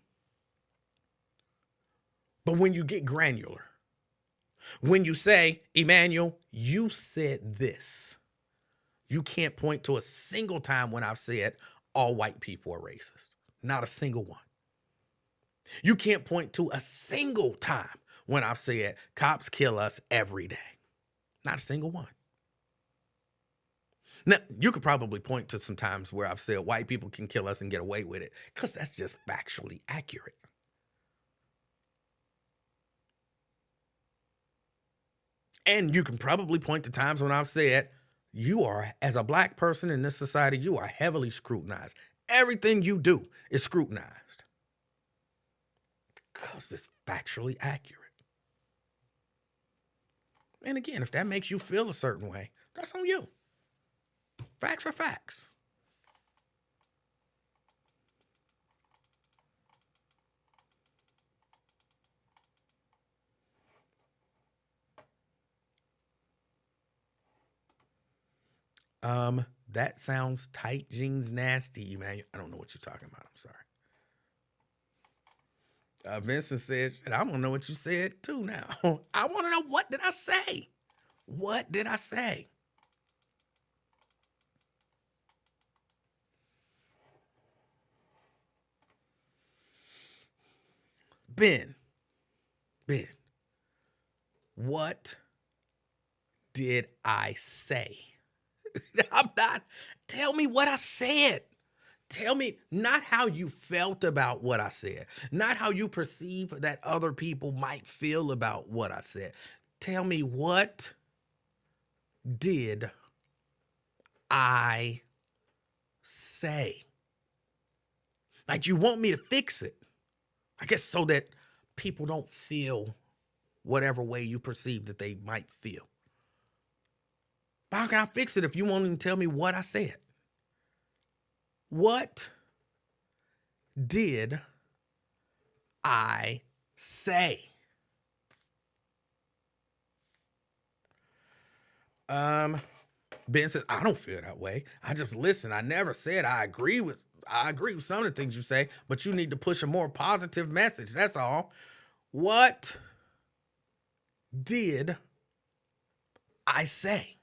but when you get granular, when you say, Emanuel, you said this, you can't point to a single time when I've said all white people are racist. Not a single one. You can't point to a single time when I've said cops kill us every day. Not a single one. Now, you could probably point to some times where I've said white people can kill us and get away with it, because that's just factually accurate. And you can probably point to times when I've said, you are, as a black person in this society, you are heavily scrutinized. Everything you do is scrutinized. Because it's factually accurate. And again, if that makes you feel a certain way, that's on you. Facts are facts. That sounds tight jeans nasty, man. I don't know what you're talking about. I'm sorry. Vincent says, I don't know what you said too now. I want to know, what did I say? What did I say? Ben, what did I say? Tell me what I said. Tell me not how you felt about what I said, not how you perceive that other people might feel about what I said. Tell me, what did I say? Like, you want me to fix it, I guess, so that people don't feel whatever way you perceive that they might feel. But how can I fix it if you won't even tell me what I said? What did I say? Ben says, I don't feel that way. I just listen. I never said I agree with some of the things you say, but you need to push a more positive message. That's all. What did I say?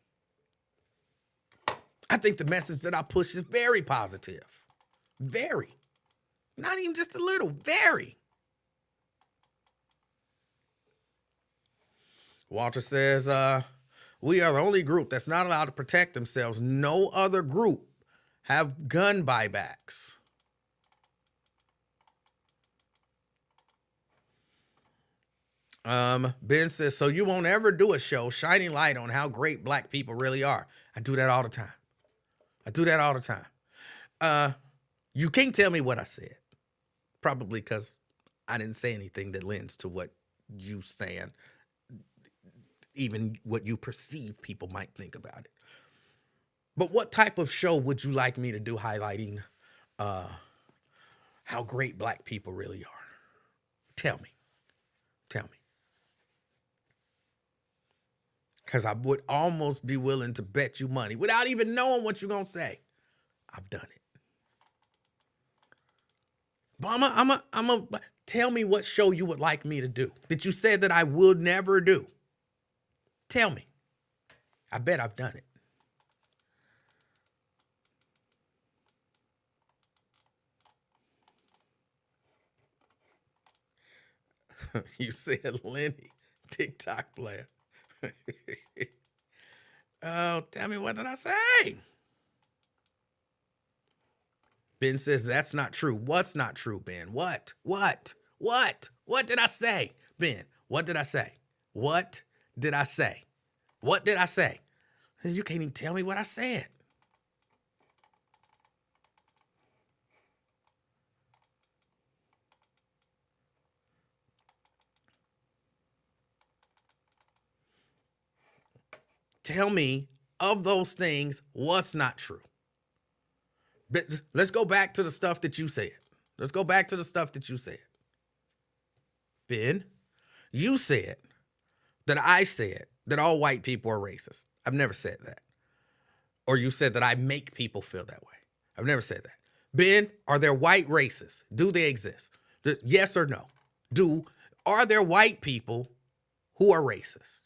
I think the message that I push is very positive. Very. Not even just a little, very. Walter says, we are the only group that's not allowed to protect themselves. No other group have gun buybacks. Ben says, so you won't ever do a show shining light on how great black people really are. I do that all the time. You can't tell me what I said. Probably because I didn't say anything that lends to what you saying, even what you perceive people might think about it. But what type of show would you like me to do highlighting how great black people really are? Tell me. Because I would almost be willing to bet you money without even knowing what you're going to say. I've done it. But tell me what show you would like me to do that you said that I would never do. Tell me. I bet I've done it. You said Lenny, TikTok player. Oh, tell me, what did I say? Ben says that's not true. What's not true, Ben? What? What did I say? Ben, what did I say? What did I say? You can't even tell me what I said. Tell me of those things what's not true. But let's go back to the stuff that you said. Ben, you said that I said that all white people are racist. I've never said that. Or you said that I make people feel that way. I've never said that. Ben, are there white racists? Do they exist? Yes or no? Are there white people who are racist?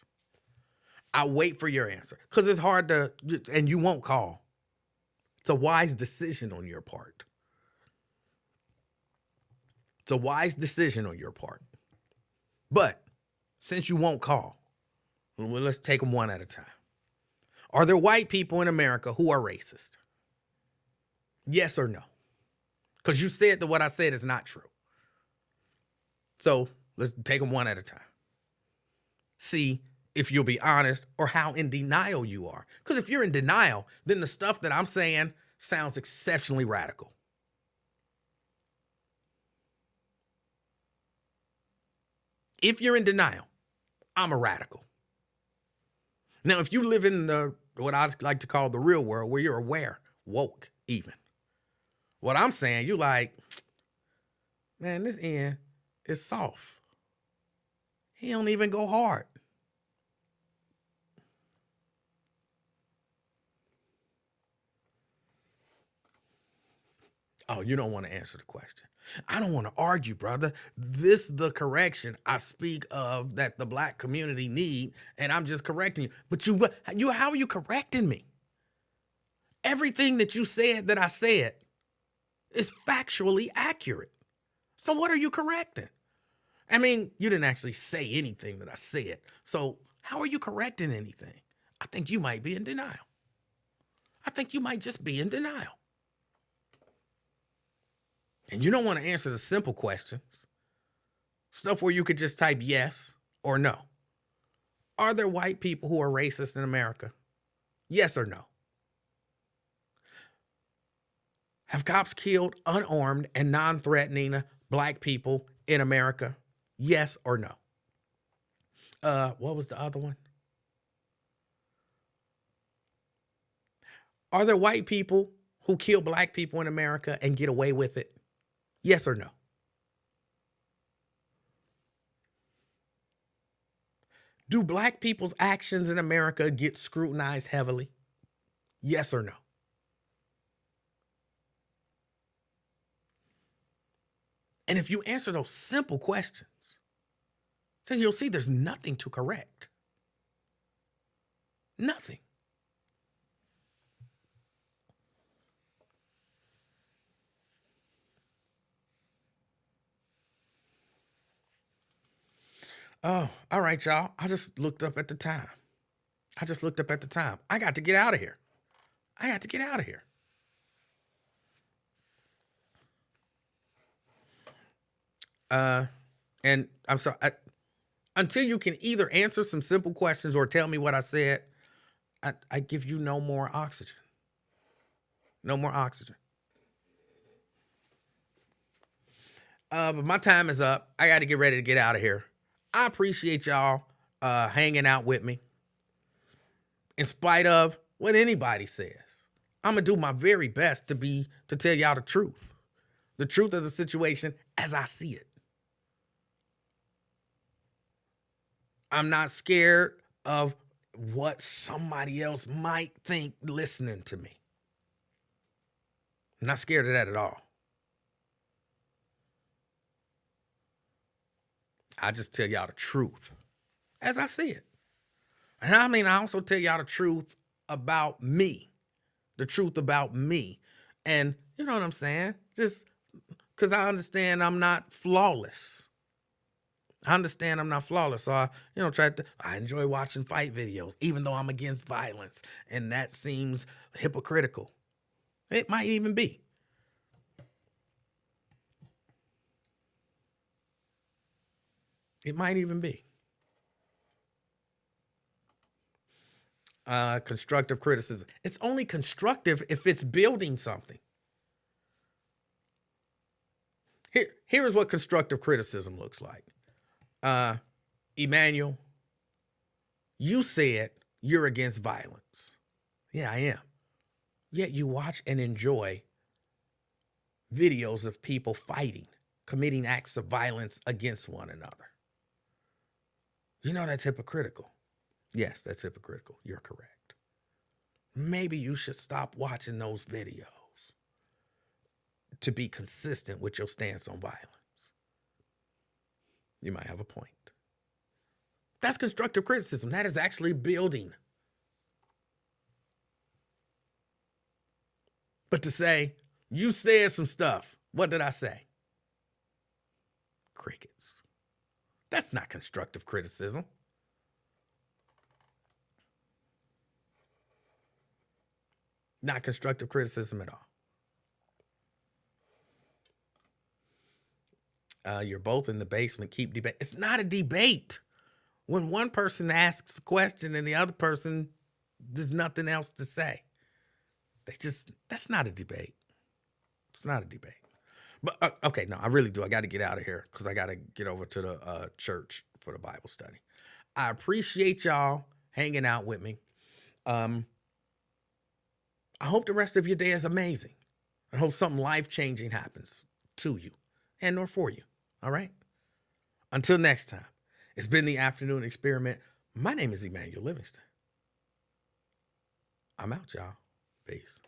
I'll wait for your answer because it's hard to, and you won't call. It's a wise decision on your part. But since you won't call, well, let's take them one at a time. Are there white people in America who are racist? Yes or no? Because you said that what I said is not true. So let's take them one at a time. See if you'll be honest or how in denial you are. Because if you're in denial, then the stuff that I'm saying sounds exceptionally radical. If you're in denial, I'm a radical. Now, if you live in what I like to call the real world, where you're aware, woke even, what I'm saying, you like, man, this end is soft. He don't even go hard. Oh, you don't want to answer the question. I don't want to argue, brother. This is the correction I speak of that the black community need, and I'm just correcting you. But how are you correcting me? Everything that you said that I said is factually accurate. So what are you correcting? I mean, you didn't actually say anything that I said. So how are you correcting anything? I think you might be in denial. I think you might just be in denial. And you don't want to answer the simple questions. Stuff where you could just type yes or no. Are there white people who are racist in America? Yes or no? Have cops killed unarmed and non-threatening black people in America? Yes or no? What was the other one? Are there white people who kill black people in America and get away with it? Yes or no? Do black people's actions in America get scrutinized heavily? Yes or no? And if you answer those simple questions, then you'll see there's nothing to correct. Nothing. Oh, all right, y'all. I just looked up at the time. I got to get out of here. Uh, and I'm sorry. Until you can either answer some simple questions or tell me what I said, I give you no more oxygen. No more oxygen. But my time is up. I got to get ready to get out of here. I appreciate y'all hanging out with me. In spite of what anybody says, I'm gonna do my very best to tell y'all the truth of the situation as I see it. I'm not scared of what somebody else might think listening to me. I'm not scared of that at all. I just tell y'all the truth as I see it. And I also tell y'all the truth about me. And you know what I'm saying? Just because I understand I'm not flawless. So I enjoy watching fight videos, even though I'm against violence. And that seems hypocritical. It might even be. Constructive criticism. It's only constructive if it's building something. Here's what constructive criticism looks like. Emanuel, you said you're against violence. Yeah, I am. Yet you watch and enjoy videos of people fighting, committing acts of violence against one another. You know that's hypocritical. Yes, that's hypocritical. You're correct. Maybe you should stop watching those videos to be consistent with your stance on violence. You might have a point. That's constructive criticism. That is actually building. But to say, you said some stuff. What did I say? Crickets. That's not constructive criticism. Not constructive criticism at all. You're both in the basement. Keep debate. It's not a debate. When one person asks a question and the other person there's nothing else to say. That's not a debate. It's not a debate. But okay, no, I really do. I got to get out of here because I got to get over to the church for the Bible study. I appreciate y'all hanging out with me. I hope the rest of your day is amazing. I hope something life-changing happens to you and or for you. All right? Until next time, it's been the Afternoon Experiment. My name is Emanuel Livingston. I'm out, y'all. Peace.